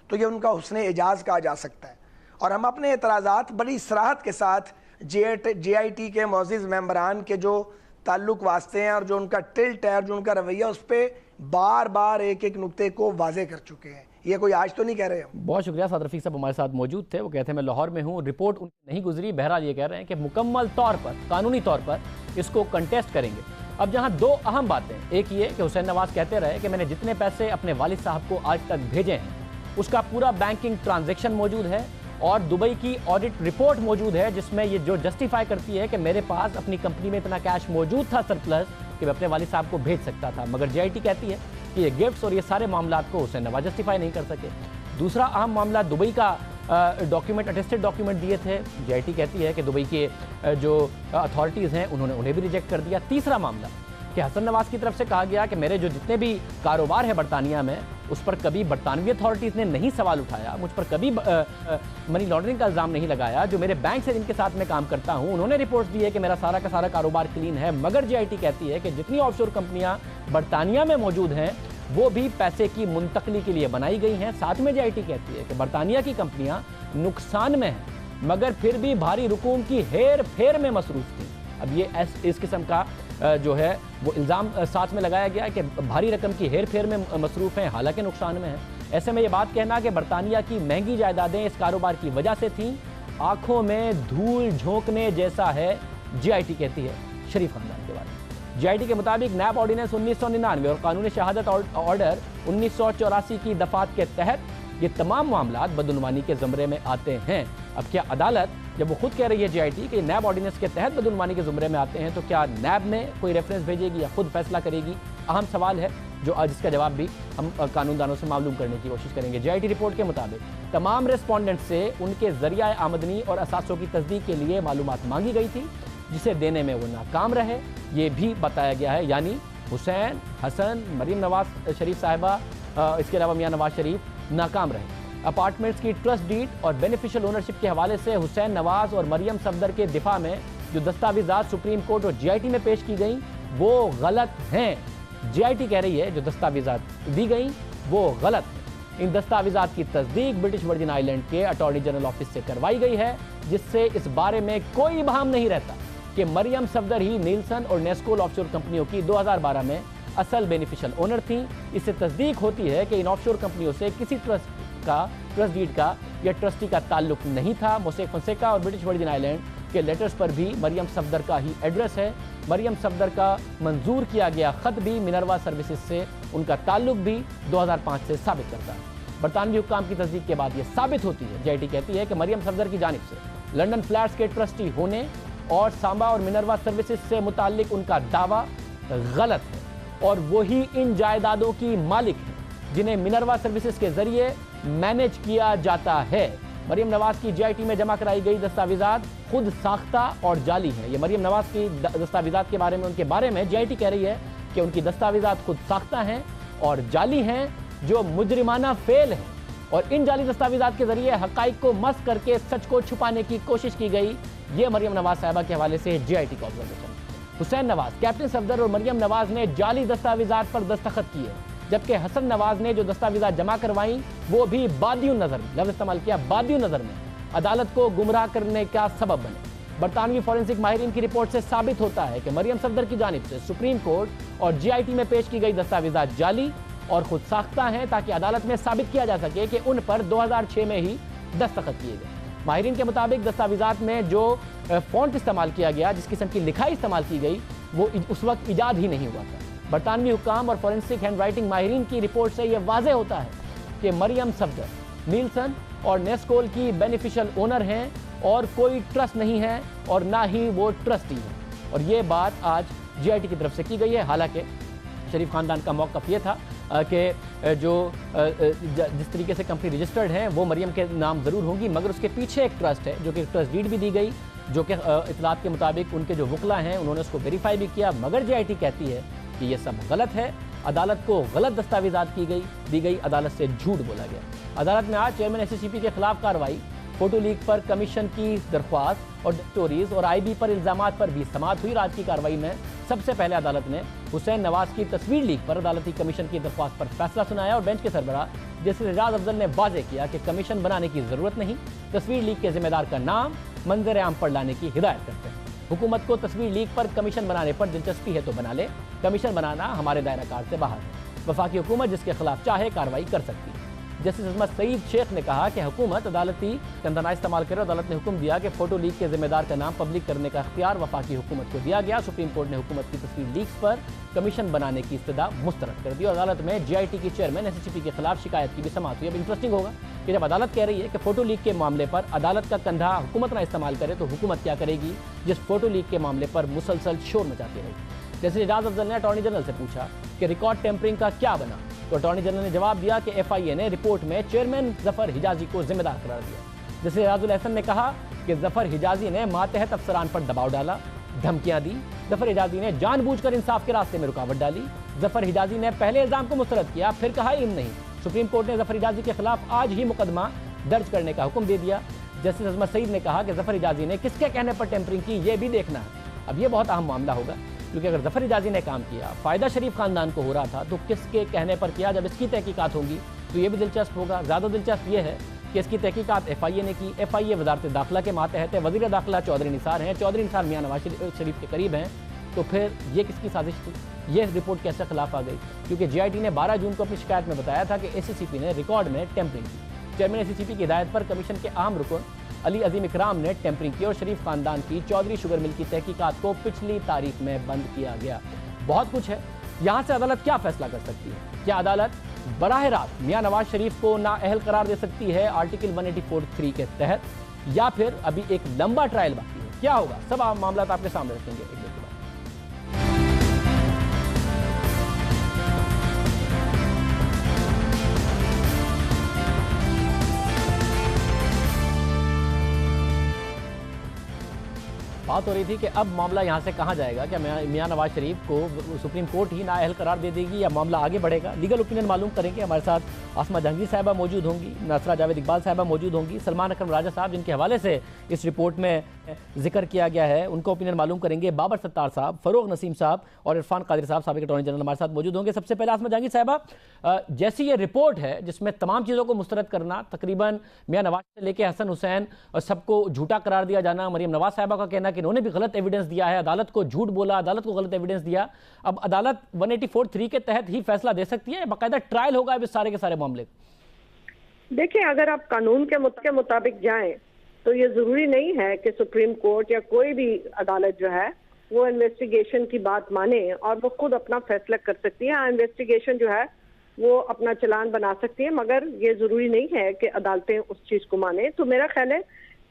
تو یہ ان کا حسن اعجاز کہا جا سکتا ہے۔ اور ہم اپنے اعتراضات بڑی صراحت کے ساتھ جے آئی ٹی کے معزز ممبران کے جو تعلق واسطے ہیں اور جو ان کا ٹلٹ ہے اور جو ان کا رویہ، اس پہ بار بار ایک ایک نقطے کو واضح کر چکے ہیں، یہ کوئی آج تو نہیں کہہ رہے ہم۔ بہت شکریہ، سعد رفیق صاحب ہمارے ساتھ موجود تھے، وہ کہتے ہیں میں لاہور میں ہوں، رپورٹ ان کی نہیں گزری، بہرحال یہ کہہ رہے ہیں کہ مکمل طور پر قانونی طور پر اس کو کنٹیسٹ کریں گے۔ اب جہاں 2 اہم باتیں، ایک یہ کہ حسین نواز کہتے رہے کہ میں نے جتنے پیسے اپنے والد صاحب کو آج تک بھیجے ہیں اس کا پورا بینکنگ ٹرانزیکشن موجود ہے، اور دبئی کی آڈٹ رپورٹ موجود ہے جس میں یہ جو جسٹیفائی کرتی ہے کہ میرے پاس اپنی کمپنی میں اتنا کیش موجود تھا سرپلس کہ میں اپنے والد صاحب کو بھیج سکتا تھا، مگر جے آئی ٹی کہتی ہے کہ یہ گفٹس اور یہ سارے معاملات کو حسین نواز جسٹیفائی نہیں کر سکے۔ دوسرا اہم معاملہ دبئی کا ڈاکیومنٹ، اٹیسٹڈ ڈاکیومنٹ دیے تھے، جے آئی ٹی کہتی ہے کہ دبئی کے جو اتھارٹیز ہیں انہیں بھی ریجیکٹ کر دیا۔ تیسرا معاملہ کہ حسن نواز کی طرف سے کہا گیا کہ میرے جو جتنے بھی کاروبار ہے برطانیہ میں اس پر کبھی برطانوی اتھارٹیز نے نہیں سوال اٹھایا، مجھ پر کبھی منی لانڈرنگ کا الزام نہیں لگایا، جو میرے بینک سے جن کے ساتھ میں کام کرتا ہوں انہوں نے رپورٹس دی ہے کہ میرا سارا کا سارا کاروبار کلین ہے، مگر جے آئی ٹی کہتی ہے کہ جتنی آف شور کمپنیاں برطانیہ میں موجود ہیں وہ بھی پیسے کی منتقلی کے لیے بنائی گئی ہیں۔ ساتھ میں جے آئی ٹی کہتی ہے کہ برطانیہ کی کمپنیاں نقصان میں ہیں مگر پھر بھی بھاری رقوم کی ہیر پھیر میں مصروف تھیں۔ اب یہ اس قسم کا جو ہے وہ الزام ساتھ میں لگایا گیا کہ بھاری رقم کی ہیر پھیر میں مصروف ہیں حالانکہ نقصان میں ہیں۔ ایسے میں یہ بات کہنا کہ برطانیہ کی مہنگی جائیدادیں اس کاروبار کی وجہ سے تھیں آنکھوں میں دھول جھونکنے جیسا ہے، جے آئی ٹی کہتی ہے شریف خاندان کے بارے میں۔ جے آئی ٹی کے مطابق نیب آرڈیننس 1999 اور قانون شہادت آرڈر 1984 کی دفعات کے تحت یہ تمام معاملات بدعنوانی کے زمرے میں آتے ہیں۔ اب کیا عدالت جب وہ خود کہہ رہی ہے جے آئی ٹی کہ نیب آرڈیننس کے تحت بدعنوانی کے زمرے میں آتے ہیں تو کیا نیب میں کوئی ریفرنس بھیجے گی یا خود فیصلہ کرے گی؟ اہم سوال ہے جو جس کا جواب بھی ہم قانون دانوں سے معلوم کرنے کی کوشش کریں گے۔ جے آئی ٹی رپورٹ کے مطابق تمام ریسپونڈنٹ سے ان کے ذریعہ آمدنی اور اثاثوں کی تصدیق کے لیے معلومات مانگی گئی تھی جسے دینے میں وہ ناکام رہے، یہ بھی بتایا گیا ہے۔ یعنی حسین، حسن، مریم نواز شریف صاحبہ، اس کے علاوہ میاں نواز شریف ناکام رہے۔ اپارٹمنٹس کی ٹرسٹ ڈیڈ اور بینیفیشل اونرشپ کے حوالے سے حسین نواز اور مریم صفدر کے دفاع میں جو دستاویزات سپریم کورٹ اور جے آئی ٹی میں پیش کی گئیں वो गलत हैं। जीआईटी कह रही है जो दस्तावेजात दी गई वो गलत है। इन दस्तावेजात की तस्दीक ब्रिटिश वर्जिन आइलैंड के अटॉर्नी जनरल ऑफिस से करवाई गई है, जिससे इस बारे में कोई बहम नहीं रहता कि मरियम सफदर ही नीलसन और नेस्कोल ऑफशोर कंपनियों की 2012 में असल बेनिफिशियल ओनर थी। इससे तस्दीक होती है कि इन ऑफशोर कंपनियों से किसी ट्रस्ट डीड का या ट्रस्टी का ताल्लुक नहीं था। मोसेक फोंसेका और ब्रिटिश वर्जिन आइलैंड के लेटर्स पर भी मरियम सफदर का ही एड्रेस है। मरियम सफदर का मंजूर किया गया खत भी मिनर्वा सर्विसेज से उनका ताल्लुक भी 2005 से साबित करता है। बरतानवी हुक्काम की तस्दीक के बाद यह साबित होती है, जीआईटी कहती है कि मरियम सफदर की जानिब से लंदन फ्लैट्स के ट्रस्टी होने और सांबा और मिनर्वा सर्विसेज से मुताल्लिक उनका दावा गलत है और वही इन जायदादों की मालिक है जिन्हें मिनर्वा सर्विसेज के जरिए मैनेज किया जाता है। मरियम नवाज की जीआईटी में जमा कराई गई दस्तावेजात खुद साख्ता और जाली हैं। ये मरियम नवाज की दस्तावेजात के बारे में उनके बारे में जीआईटी कह रही है कि उनकी दस्तावेजात खुद साख्ता हैं और जाली हैं, जो मुजरिमाना फेल है और इन जाली दस्तावेजात के जरिए हकाइक को मस करके सच को छुपाने की कोशिश की गई। ये मरियम नवाज साहिबा के हवाले से जीआईटी का ऑब्जर्वेशन। हुसैन नवाज, कैप्टन सफदर और मरियम नवाज ने जाली दस्तावेजात पर दस्तखत किए, जबकि हसन नवाज ने जो दस्तावेजात जमा करवाई वो भी बादियों नजर में, लफ्ज़ इस्तेमाल किया, बादियों नजर में अदालत को गुमराह करने का सबब बने। बरतानवी फॉरेंसिक माहिरीन की रिपोर्ट से साबित होता है कि मरियम सफदर की जानिब से सुप्रीम कोर्ट और जीआईटी में पेश की गई दस्तावेजात जाली और खुद साख्ता हैं, ताकि अदालत में साबित किया जा सके कि उन पर 2006 में ही दस्तखत किए गए। माहिरीन के मुताबिक दस्तावेजात में जो फॉन्ट इस्तेमाल किया गया, जिस किस्म की लिखाई इस्तेमाल की गई, वो उस वक्त ईजाद ही नहीं हुआ था। बरतानवी हुक्काम और फॉरेंसिक हैंड राइटिंग माहिरीन की रिपोर्ट से यह वाज़ेह होता है कि मरियम सफदर नीलसन और नेस्कोल की बेनिफिशियल ओनर हैं और कोई ट्रस्ट नहीं है और ना ही वो ट्रस्टी है। और ये बात आज जीआईटी की तरफ से की गई है। हालांकि शरीफ खानदान का मौक़िफ़ ये था कि जो जिस तरीके से कंपनी रजिस्टर्ड है वो मरियम के नाम ज़रूर होंगी, मगर उसके पीछे एक ट्रस्ट है जो कि ट्रस्ट डीड भी दी गई, जो कि इतलात के मुताबिक उनके जो वकला हैं उन्होंने उसको वेरीफाई भी किया। मगर जीआईटी कहती है कि ये सब गलत है, अदालत को गलत दस्तावेजात दी गई, अदालत से झूठ बोला गया। अदालत में आज चेयरमैन एससीसीपी के खिलाफ कार्रवाई, फोटो लीक पर कमीशन की दरख्वास्त और स्टोरीज और आईबी पर इल्जामात पर भी समाअत हुई। रात की कार्रवाई में सबसे पहले अदालत ने हुसैन नवाज की तस्वीर लीक पर अदालती कमीशन की दरख्वास्त पर फैसला सुनाया और बेंच के सरबराह जस्टिस एजाज अफजल ने वाज़ेह किया कि कमीशन बनाने की ज़रूरत नहीं, तस्वीर लीक के जिम्मेदार का नाम मंजर आम पर लाने की हिदायत करते हैं। हुकूमत को तस्वीर लीक पर कमीशन बनाने पर दिलचस्पी है तो बना ले, कमीशन बनाना हमारे दायरा कार से बाहर है। वफाकी हुकूमत जिसके खिलाफ चाहे कार्रवाई कर सकती है। जस्टिस अजमत सईद शेख ने कहा कि हुकूमत अदालती तंदाना इस्तेमाल करे। अदालत ने हुक्म दिया कि फोटो लीक के जिम्मेदार का नाम पब्लिक करने का इख्तियार वफाकी हुकूमत को दिया गया। सुप्रीम कोर्ट ने हुकूमत की तस्वीर लीक्स पर कमीशन बनाने की इस्तदा मुस्तरद कर दी और अदालत में जीआईटी की चेयरमैन एससीसीपी के खिलाफ शिकायत की भी समाअत हुई। अब इंटरेस्टिंग होगा कि जब अदालत कह रही है कि फोटो लीक के मामले पर अदालत का कंधा हुकूमत ना इस्तेमाल करे, तो हुकूमत क्या करेगी जिस फोटो लीक के मामले पर मुसलसल शोर मचाती रही। जैसे एजाज अफजल ने अटॉर्नी जनरल से पूछा कि रिकॉर्ड टेम्परिंग का क्या बना, तो अटॉर्नी जनरल ने जवाब दिया कि एफआईए ने रिपोर्ट में चेयरमैन जफर हिजाजी को जिम्मेदार करार दिया। जैसे राजुल हसन ने कहा कि जफर हिजाजी ने मातहत अफसरान पर दबाव डाला, धमकियां दी। जफर हिजाजी ने जानबूझकर इंसाफ के रास्ते में रुकावट डाली। जफर हिजाजी ने पहले इल्जाम को मुस्तरद किया, फिर कहा इल्म नहीं। सुप्रीम कोर्ट ने जफर हिजाजी के खिलाफ आज ही मुकदमा दर्ज करने का हुक्म दे दिया। जस्टिस अजमत सईद ने कहा कि जफर हिजाजी ने किसके कहने पर टेम्परिंग की, ये भी देखना है। अब ये बहुत अहम मामला होगा, क्योंकि अगर जफर हिजाजी ने काम किया, फ़ायदा शरीफ खानदान को हो रहा था, तो किसके कहने पर किया। जब इसकी तहकीकात होगी तो ये भी दिलचस्प होगा। ज़्यादा दिलचस्प ये है कि इसकी तहकीकात एफआईए ने की। एफआईए वजारत दाखिला के मातहत है, वज़ीर दाखिला चौधरी निसार हैं, चौधरी निसार मियां नवाज शरीफ के करीब हैं। तो फिर ये किसकी साजिश थी, ये रिपोर्ट कैसे खिलाफ आ गई? क्योंकि जीआईटी ने 12 जून को अपनी शिकायत में बताया था कि एससीसीपी ने रिकॉर्ड में टेम्परिंग की। चेयरमैन एससीसीपी की हिदायत पर कमीशन के अहम रुकन अली अजीम इकराम ने टेम्परिंग की और शरीफ खानदान की चौधरी शुगर मिल की तहकीकात को पिछली तारीख में बंद किया गया। बहुत कुछ है। यहाँ से अदालत क्या फैसला कर सकती है? क्या अदालत बराह रास्त मियां नवाज शरीफ को नाअहल करार दे सकती है आर्टिकल 184(3) के तहत, या फिर अभी एक लंबा ट्रायल बाकी है? क्या होगा? सब मामला आपके सामने रखेंगे एक के बाद। بات ہو رہی تھی کہ اب معاملہ یہاں سے کہاں جائے گا، کیا میاں نواز شریف کو سپریم کورٹ ہی نااہل قرار دے دے گی یا معاملہ آگے بڑھے گا؟ لیگل اوپینین معلوم کریں گے. ہمارے ساتھ آسمہ جہانگیر صاحبہ موجود ہوں گی، ناصرہ جاوید اقبال صاحبہ موجود ہوں گی، سلمان اکرم راجہ صاحب جن کے حوالے سے اس رپورٹ میں ذکر کیا گیا ہے ان کا اوپینین معلوم کریں گے، بابر ستار صاحب، فروغ نسیم صاحب اور عرفان قادری صاحب سابق اٹارنی جنرل ہمارے ساتھ موجود ہوں گے. سب سے پہلے آسمہ جہانگیر صاحبہ، جیسی یہ رپورٹ ہے جس میں تمام چیزوں کو مسترد کرنا، تقریباً میاں نواز سے لے کے حسن حسین اور سب کو جھوٹا قرار دیا جانا، مریم نواز صاحبہ کا کہنا کہ انہوں نے بھی غلط ایویڈنس دیا ہے، عدالت کو جھوٹ بولا، عدالت کو غلط ایویڈنس دیا، اب عدالت 184(3) کے تحت ہی فیصلہ دے سکتی ہے یا باقاعدہ ٹرائل ہوگا اب اس سارے کے سارے معاملے؟ دیکھیں، اگر آپ قانون کے مطابق جائیں تو یہ ضروری نہیں ہے کہ سپریم کورٹ یا کوئی بھی عدالت جو ہے وہ انویسٹیگیشن کی بات مانے اور وہ خود اپنا فیصلہ کر سکتی ہے. انویسٹیگیشن جو ہے وہ اپنا چلان بنا سکتی ہے، مگر یہ ضروری نہیں ہے کہ عدالتیں اس چیز کو مانیں. تو میرا خیال ہے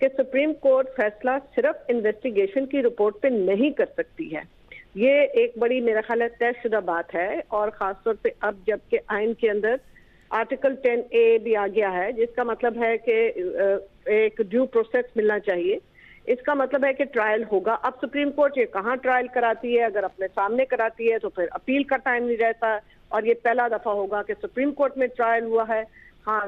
کہ سپریم کورٹ فیصلہ صرف انویسٹیگیشن کی رپورٹ پہ نہیں کر سکتی ہے. یہ ایک بڑی میرا خیال ہے طے شدہ بات ہے، اور خاص طور پہ اب جب کہ آئین کے اندر آرٹیکل 10A بھی آ گیا ہے، جس کا مطلب ہے کہ ایک ڈیو پروسیس ملنا چاہیے. اس کا مطلب ہے کہ ٹرائل ہوگا. اب سپریم کورٹ یہ کہاں ٹرائل کراتی ہے؟ اگر اپنے سامنے کراتی ہے تو پھر اپیل کا ٹائم نہیں رہتا، اور یہ پہلا دفعہ ہوگا کہ سپریم کورٹ میں ٹرائل ہوا ہے. ہاں،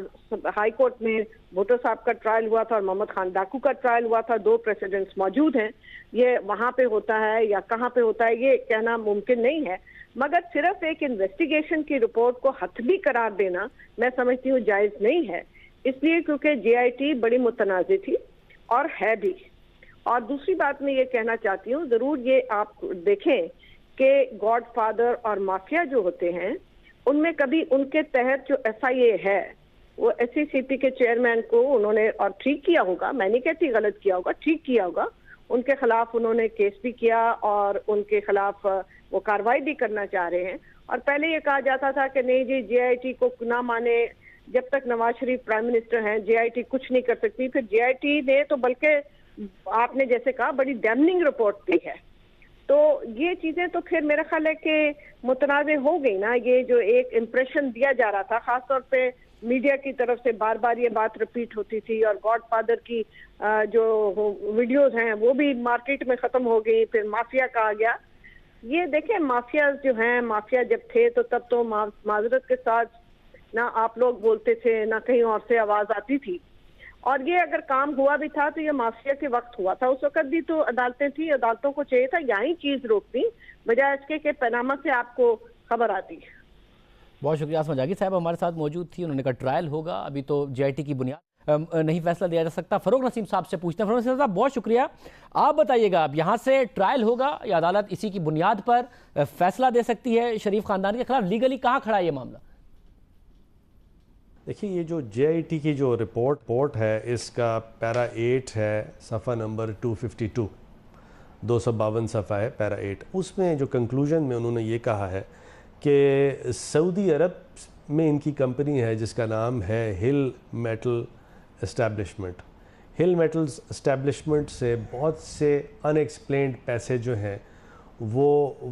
ہائی کورٹ میں بھٹو صاحب کا ٹرائل ہوا تھا اور محمد خان ڈاکو کا ٹرائل ہوا تھا، 2 پریسیڈنٹس موجود ہیں. یہ وہاں پہ ہوتا ہے یا کہاں پہ ہوتا ہے یہ کہنا ممکن نہیں ہے، مگر صرف ایک انویسٹیگیشن کی رپورٹ کو حتمی قرار دینا میں سمجھتی ہوں جائز نہیں ہے. اس لیے کیونکہ JIT بڑی متنازع تھی اور ہے بھی. اور دوسری بات میں یہ کہنا چاہتی ہوں، ضرور یہ آپ دیکھیں کہ گاڈ فادر اور مافیا جو ہوتے ہیں ان میں کبھی ان کے تحت جو SIA ہے وہ SECP کے چیئرمین کو انہوں نے اور ٹھیک کیا ہوگا، میں نہیں کہتی غلط کیا ہوگا، ٹھیک کیا ہوگا، ان کے خلاف انہوں نے کیس بھی کیا اور ان کے خلاف وہ کارروائی بھی کرنا چاہ رہے ہیں. اور پہلے یہ کہا جاتا تھا کہ نہیں جی JIT کو نہ مانے، جب تک نواز شریف پرائم منسٹر ہیں JIT کچھ نہیں کر سکتی. پھر JIT نے تو بلکہ آپ نے جیسے کہا بڑی ڈیمننگ رپورٹ دی ہے. تو یہ چیزیں تو پھر میرا خیال ہے کہ متنازع ہو گئی نا. یہ جو ایک امپریشن دیا جا رہا تھا خاص طور پہ میڈیا کی طرف سے بار بار یہ بات ریپیٹ ہوتی تھی، اور گاڈ فادر کی جو ویڈیوز ہیں وہ بھی مارکیٹ میں ختم ہو گئی، پھر مافیا کہا گیا. یہ دیکھیں مافیا جو ہیں، مافیا جب تھے تو تب تو معذرت کے ساتھ نہ آپ لوگ بولتے تھے نہ کہیں اور سے آواز آتی تھی، اور یہ اگر کام ہوا بھی تھا تو یہ مافیا کے وقت ہوا تھا. اس وقت بھی تو عدالتیں تھیں، عدالتوں کو چاہیے تھا یہی چیز روکتی بجائے اس کے کہ پاناما سے آپ کو خبر آتی. بہت شکریہ. آسمہ جہانگیر صاحب ہمارے ساتھ موجود تھی، انہوں نے کہا ٹرائل ہوگا، ابھی تو JIT کی بنیاد نہیں فیصلہ دیا جا سکتا. فروغ نسیم صاحب سے پوچھتے ہیں. فروغ نسیم صاحب بہت شکریہ. آپ بتائیے گا اب یہاں سے ٹرائل ہوگا یا عدالت اسی کی بنیاد پر فیصلہ دے سکتی ہے شریف خاندان کے خلاف؟ لیگلی کہاں کھڑا ہے یہ معاملہ؟ دیکھیے، یہ جو JIT کی جو رپورٹ ہے اس کا پیرا 8 ہے، صفحہ نمبر 252، 252 صفحہ ہے پیرا 8. اس میں جو کنکلوژن میں انہوں نے یہ کہا ہے کہ سعودی عرب میں ان کی کمپنی ہے جس کا نام ہے ہل میٹل اسٹیبلشمنٹ. ہل میٹل اسٹیبلشمنٹ سے بہت سے ان ایکسپلینڈ پیسے جو ہیں وہ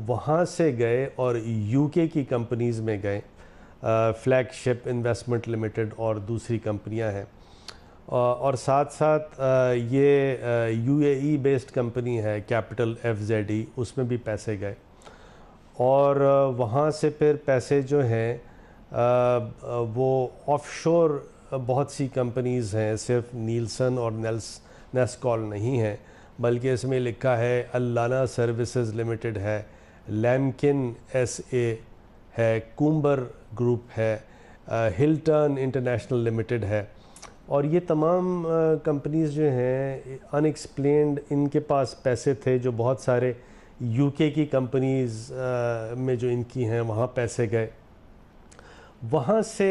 وہاں سے گئے اور UK کی کمپنیز میں گئے. فلیگ شپ انویسٹمنٹ لمیٹڈ اور دوسری کمپنیاں ہیں، اور ساتھ ساتھ یہ UAE بیسڈ کمپنی ہے کیپٹل FZE، اس میں بھی پیسے گئے. اور وہاں سے پھر پیسے جو ہیں وہ آف شور بہت سی کمپنیز ہیں، صرف نیلسن اور نیسکال نہیں ہیں، بلکہ اس میں لکھا ہے اللانا سروسز لمیٹڈ ہے، لیمکن SA ہے، کومبر گروپ ہے، ہلٹن انٹرنیشنل لمیٹڈ ہے. اور یہ تمام کمپنیز جو ہیں ان ایکسپلینڈ ان کے پاس پیسے تھے جو بہت سارے UK کی کمپنیز میں جو ان کی ہیں وہاں پیسے گئے. وہاں سے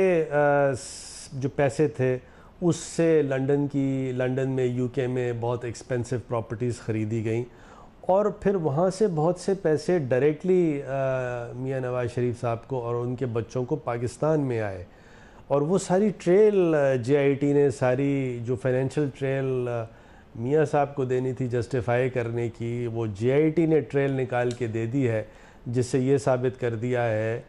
جو پیسے تھے اس سے لنڈن میں UK میں بہت ایکسپینسو پراپرٹیز خریدی گئیں، اور پھر وہاں سے بہت سے پیسے ڈائریکٹلی میاں نواز شریف صاحب کو اور ان کے بچوں کو پاکستان میں آئے. اور وہ ساری ٹریل JIT نے، ساری جو فائنینشیل ٹریل میاں صاحب کو دینی تھی جسٹیفائی کرنے کی، وہ JIT نے ٹریل نکال کے دے دی ہے، جس سے یہ ثابت کر دیا ہے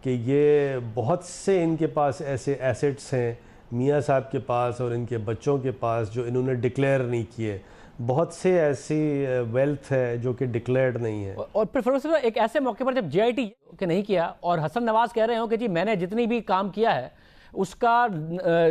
کہ یہ بہت سے ان کے پاس ایسے ایسٹس ہیں میاں صاحب کے پاس اور ان کے بچوں کے پاس جو انہوں نے ڈکلیئر نہیں کیے. بہت سے ایسی ویلتھ ہے جو کہ ڈکلیئرڈ نہیں ہے. اور پھر فروخت صاحب ایک ایسے موقع پر جب جے آئی ٹی کہ نہیں کیا اور حسن نواز کہہ رہے ہوں کہ جی میں نے جتنی بھی کام کیا ہے اس کا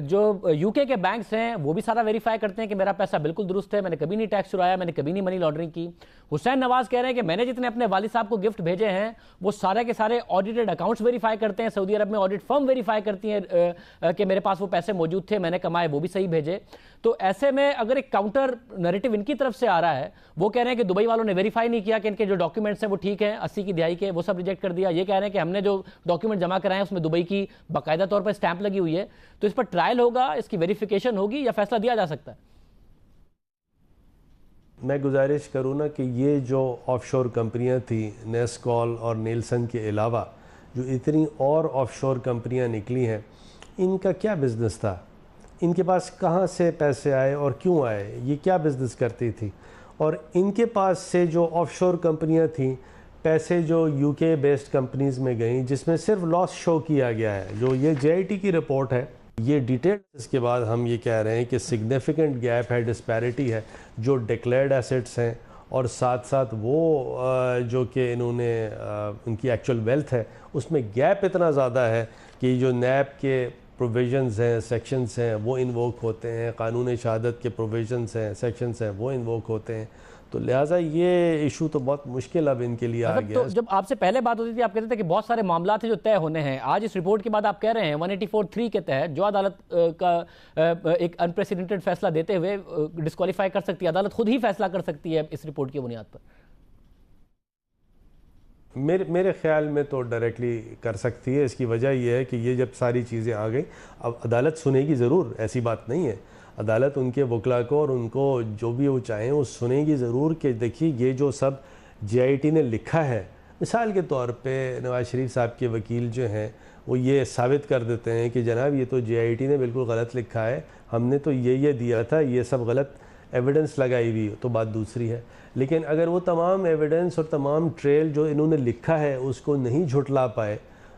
جو یو کے بینکس ہیں وہ بھی سارا ویریفائی کرتے ہیں کہ میرا پیسہ بالکل درست ہے, میں نے کبھی نہیں ٹیکس چرایا, میں نے کبھی نہیں منی لانڈرنگ کی. حسین نواز کہہ رہے ہیں کہ میں نے جتنے اپنے والد صاحب کو گفٹ بھیجے ہیں وہ سارے کے سارے آڈیٹڈ اکاؤنٹس ویریفائی کرتے ہیں, سعودی عرب میں آڈٹ فرم ویریفائی کرتی ہیں کہ میرے پاس وہ پیسے موجود تھے, میں نے کمائے, وہ بھی صحیح بھیجے. تو ایسے میں اگر ایک کاؤنٹر نیریٹو ان کی طرف سے آ رہا ہے, وہ کہہ رہے ہیں کہ دبئی والوں نے ویریفائی نہیں کیا کہ ان کے جو ڈاکیومنٹس ہیں وہ ٹھیک ہیں 80 کی دہائی کے, وہ سب ریجیکٹ کر دیا. یہ کہہ رہے ہیں کہ ہم نے جو ڈاکیومنٹ جمع کرائے ہیں اس میں دبئی کی باقاعدہ طور پر اسٹیمپ لگی ہوئی ہے. تو اس پر ٹرائل ہوگا, اس کی ویریفیکیشن ہوگی یا فیصلہ دیا جا سکتا ہے؟ میں گزارش کروں نا کہ یہ جو آف شور کمپنیاں تھیں نیسکال اور نیلسن کے علاوہ جو اتنی اور آف شور کمپنیاں نکلی ہیں, ان کا کیا بزنس تھا؟ ان کے پاس کہاں سے پیسے آئے اور کیوں آئے؟ یہ کیا بزنس کرتی تھی؟ اور ان کے پاس سے جو آف شور کمپنیاں تھیں, پیسے جو یو کے بیسڈ کمپنیز میں گئیں جس میں صرف لاس شو کیا گیا ہے, جو یہ جے آئی ٹی کی رپورٹ ہے یہ ڈیٹیل. اس کے بعد ہم یہ کہہ رہے ہیں کہ سگنیفیکنٹ گیپ ہے, ڈسپیرٹی ہے جو ڈکلیئرڈ ایسٹس ہیں اور ساتھ ساتھ وہ جو کہ انہوں نے ان کی ایکچوئل ویلتھ ہے اس میں گیپ اتنا زیادہ ہے کہ جو نیب کے پروویژنز ہیں, سیکشنز ہیں وہ انووک ہوتے ہیں, قانون شہادت کے پروویژنز ہیں, سیکشنز ہیں وہ انووک ہوتے ہیں. تو لہٰذا یہ ایشو تو بہت مشکل اب ان کے لیے آ گیا. تو جب آپ سے پہلے بات ہوتی تھی آپ کہتے تھے کہ بہت سارے معاملات ہیں جو طے ہونے ہیں, آج اس رپورٹ کے بعد آپ کہہ رہے ہیں 184(3) کے تحت جو عدالت کا ایک انپریسیڈنٹڈ فیصلہ دیتے ہوئے ڈسکوالیفائی کر سکتی ہے, عدالت خود ہی فیصلہ کر سکتی ہے اس رپورٹ کی بنیاد پر. میرے خیال میں تو ڈائریکٹلی کر سکتی ہے. اس کی وجہ یہ ہے کہ یہ جب ساری چیزیں آ گئیں اب عدالت سنے گی ضرور, ایسی بات نہیں ہے. عدالت ان کے وکلا کو اور ان کو جو بھی وہ چاہیں وہ سنے گی ضرور کہ دیکھیے یہ جو سب جے آئی ٹی نے لکھا ہے, مثال کے طور پہ نواز شریف صاحب کے وکیل جو ہیں وہ یہ ثابت کر دیتے ہیں کہ جناب یہ تو جے آئی ٹی نے بالکل غلط لکھا ہے, ہم نے تو یہ دیا تھا, یہ سب غلط ایویڈنس لگائی ہوئی, تو بات دوسری ہے. لیکن اگر وہ تمام ایویڈنس اور تمام ٹریل جو انہوں نے لکھا ہے اس کو نہیں جھٹلا پائے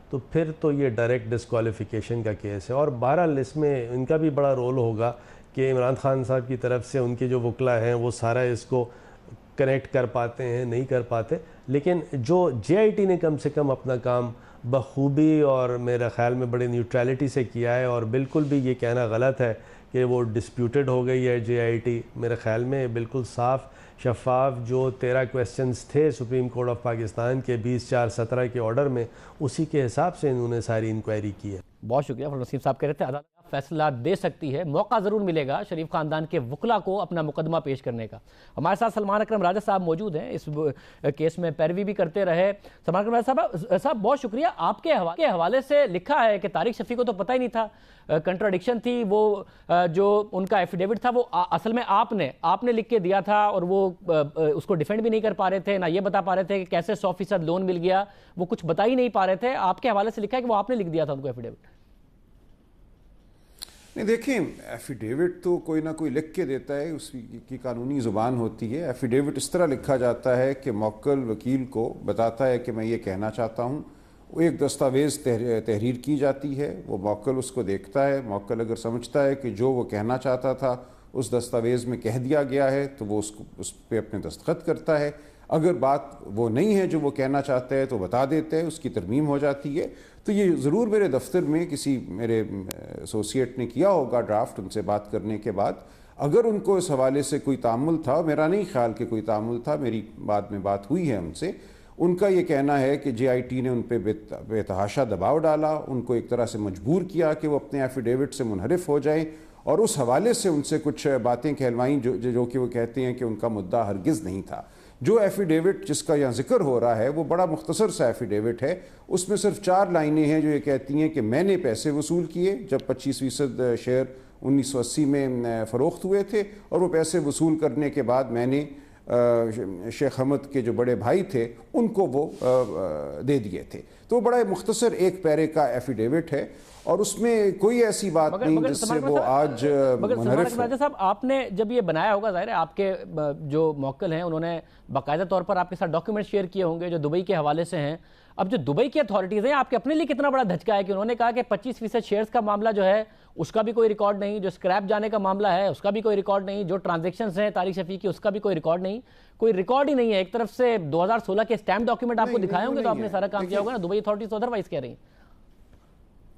تو پھر تو یہ ڈائریکٹ ڈسکوالیفیکیشن کا کیس ہے. اور بہرحال اس میں ان کا بھی بڑا رول ہوگا کہ عمران خان صاحب کی طرف سے ان کے جو وکلا ہیں وہ سارا اس کو کنیکٹ کر پاتے ہیں, نہیں کر پاتے. لیکن جو جے آئی ٹی نے کم سے کم اپنا کام بخوبی اور میرے خیال میں بڑی نیوٹرلٹی سے کیا ہے, اور بالکل بھی یہ کہنا غلط ہے کہ وہ ڈسپیوٹڈ ہو گئی ہے جے آئی ٹی. میرے خیال میں بالکل صاف شفاف جو 13 کویسچنز تھے سپریم کورٹ آف پاکستان کے 20/4/17 کے آرڈر میں, اسی کے حساب سے انہوں نے ساری انکوائری کی ہے. بہت شکریہ. فروخت نسیم صاحب کہہ رہے تھے عدالت فیصلہ دے سکتی ہے, موقع ضرور ملے گا شریف خاندان کے وکلا کو اپنا مقدمہ پیش کرنے کا. ہمارے ساتھ سلمان اکرم راجہ صاحب موجود ہیں, اس کیس میں پیروی بھی کرتے رہے. سلمان اکرم راجہ صاحب بہت شکریہ. آپ کے حوالے سے لکھا ہے کہ طارق شفیع کو تو پتہ ہی نہیں تھا, کنٹراڈکشن تھی, وہ جو ان کا ایفیڈیوٹ تھا وہ اصل میں آپ نے لکھ کے دیا تھا اور وہ اس کو ڈیفینڈ بھی نہیں کر پا رہے تھے, نہ یہ بتا پا رہے تھے کہ کیسے 100% لون مل گیا, وہ کچھ بتا ہی نہیں پا رہے تھے. آپ کے حوالے سے لکھا ہے کہ وہ آپ نے لکھ دیا تھا ان کو ایفیڈیوٹ. نہیں دیکھیں, ایفیڈیوٹ تو کوئی نہ کوئی لکھ کے دیتا ہے, اس کی قانونی زبان ہوتی ہے. ایفیڈیوٹ اس طرح لکھا جاتا ہے کہ موکل وکیل کو بتاتا ہے کہ میں یہ کہنا چاہتا ہوں, وہ ایک دستاویز تحریر کی جاتی ہے, وہ موکل اس کو دیکھتا ہے, موکل اگر سمجھتا ہے کہ جو وہ کہنا چاہتا تھا اس دستاویز میں کہہ دیا گیا ہے تو وہ اس پہ اپنے دستخط کرتا ہے. اگر بات وہ نہیں ہے جو وہ کہنا چاہتا ہے تو بتا دیتے ہیں, اس کی ترمیم ہو جاتی ہے. تو یہ ضرور میرے دفتر میں کسی میرے ایسوسیٹ نے کیا ہوگا ڈرافٹ ان سے بات کرنے کے بعد. اگر ان کو اس حوالے سے کوئی تعامل تھا, میرا نہیں خیال کہ کوئی تعامل تھا, میری بعد میں بات ہوئی ہے ان سے, ان کا یہ کہنا ہے کہ جے آئی ٹی نے ان پہ بے تحاشا دباؤ ڈالا, ان کو ایک طرح سے مجبور کیا کہ وہ اپنے ایفیڈیوٹ سے منحرف ہو جائیں, اور اس حوالے سے ان سے کچھ باتیں کہلوائیں جو کہ وہ کہتے ہیں کہ ان کا مدعا ہرگز نہیں تھا. جو ایفیڈیوٹ جس کا یہاں ذکر ہو رہا ہے وہ بڑا مختصر سا ایفیڈیوٹ ہے, اس میں صرف 4 لائنیں ہیں جو یہ کہتی ہیں کہ میں نے پیسے وصول کیے جب 25% شیئر 1980 میں فروخت ہوئے تھے, اور وہ پیسے وصول کرنے کے بعد میں نے شیخ حمد کے جو بڑے بھائی تھے ان کو وہ دے دیے تھے. تو بڑا مختصر ایک پیرے کا ایفیڈیوٹ ہے, اور اس میں کوئی ایسی بات نہیں جس سے وہ آج منحرف ہے. صاحب آپ نے جب یہ بنایا ہوگا, ظاہر ہے آپ کے جو موکل ہیں انہوں نے باقاعدہ طور پر آپ کے ساتھ ڈاکیومنٹ شیئر کیے ہوں گے جو دبئی کے حوالے سے ہیں. اب جو دبئی کی اتھارٹیز ہیں آپ کے اپنے لیے کتنا بڑا دھچکا ہے کہ انہوں نے کہا کہ 25% شیئرز کا معاملہ جو ہے اس کا بھی کوئی ریکارڈ نہیں, جو اسکریپ جانے کا معاملہ ہے اس کا بھی کوئی ریکارڈ نہیں, جو ٹرانزیکشنز ہیں طارق شفیع کی اس کا بھی کوئی ریکارڈ نہیں, کوئی ریکارڈ ہی نہیں ہے. ایک طرف سے 2016 کے اسٹیمپ ڈاکیومنٹ آپ کو دکھائے ہوں گے تو آپ نے سارا کام کیا ہوگا نا. دبئی اتھارٹیز ادروائز کہہ رہی ہیں.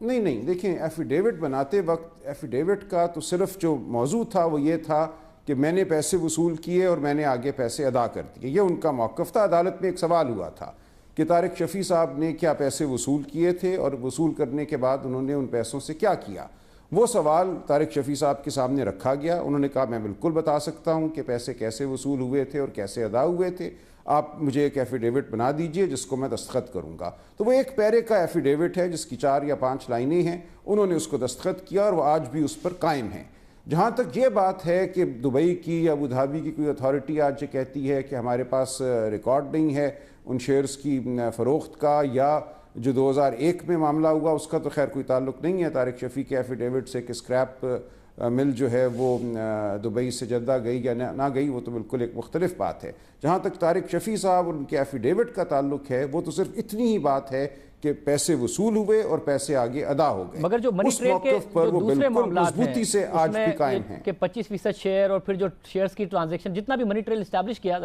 نہیں دیکھیں, ایفیڈیوٹ بناتے وقت ایفیڈیوٹ کا تو صرف جو موضوع تھا وہ یہ تھا کہ میں نے پیسے وصول کیے اور میں نے آگے پیسے ادا کر دیے. یہ ان کا موقف تھا. عدالت میں ایک سوال ہوا تھا کہ طارق شفیع صاحب نے کیا پیسے وصول کیے تھے اور وصول کرنے کے بعد انہوں نے ان پیسوں سے کیا کیا. وہ سوال طارق شفیع صاحب کے سامنے رکھا گیا. انہوں نے کہا میں بالکل بتا سکتا ہوں کہ پیسے کیسے وصول ہوئے تھے اور کیسے ادا ہوئے تھے, آپ مجھے ایک ایفیڈیوٹ بنا دیجئے جس کو میں دستخط کروں گا. تو وہ ایک پیرے کا ایفیڈیوٹ ہے جس کی 4 یا 5 لائنیں ہیں. انہوں نے اس کو دستخط کیا اور وہ آج بھی اس پر قائم ہیں. جہاں تک یہ بات ہے کہ دبئی کی یا ابو دھابی کی کوئی اتھارٹی آج یہ کہتی ہے کہ ہمارے پاس ریکارڈ نہیں ہے ان شیئرز کی فروخت کا, یا جو 2001 میں معاملہ ہوا اس کا تو خیر کوئی تعلق نہیں ہے طارق شفیع کے ایفیڈیوٹ سے کہ اسکریپ مل جو ہے وہ دبئی سے جدہ گئی یا نہ گئی, وہ تو بالکل ایک مختلف بات ہے. جہاں تک طارق شفیع صاحب اور ان کے ایفیڈیوٹ کا تعلق ہے وہ تو صرف اتنی ہی بات ہے کہ پیسے وصول ہوئے اور پیسے آگے ادا ہو گئے. مگر جو منی ٹریل کے جو دوسرے معاملات ہیں سے آج بھی قائم ہیں کہ 25% شیئر اور پھر جو شیئرز کی ٹرانزیکشن جتنا بھی منی ٹریل اسٹیبلش کیا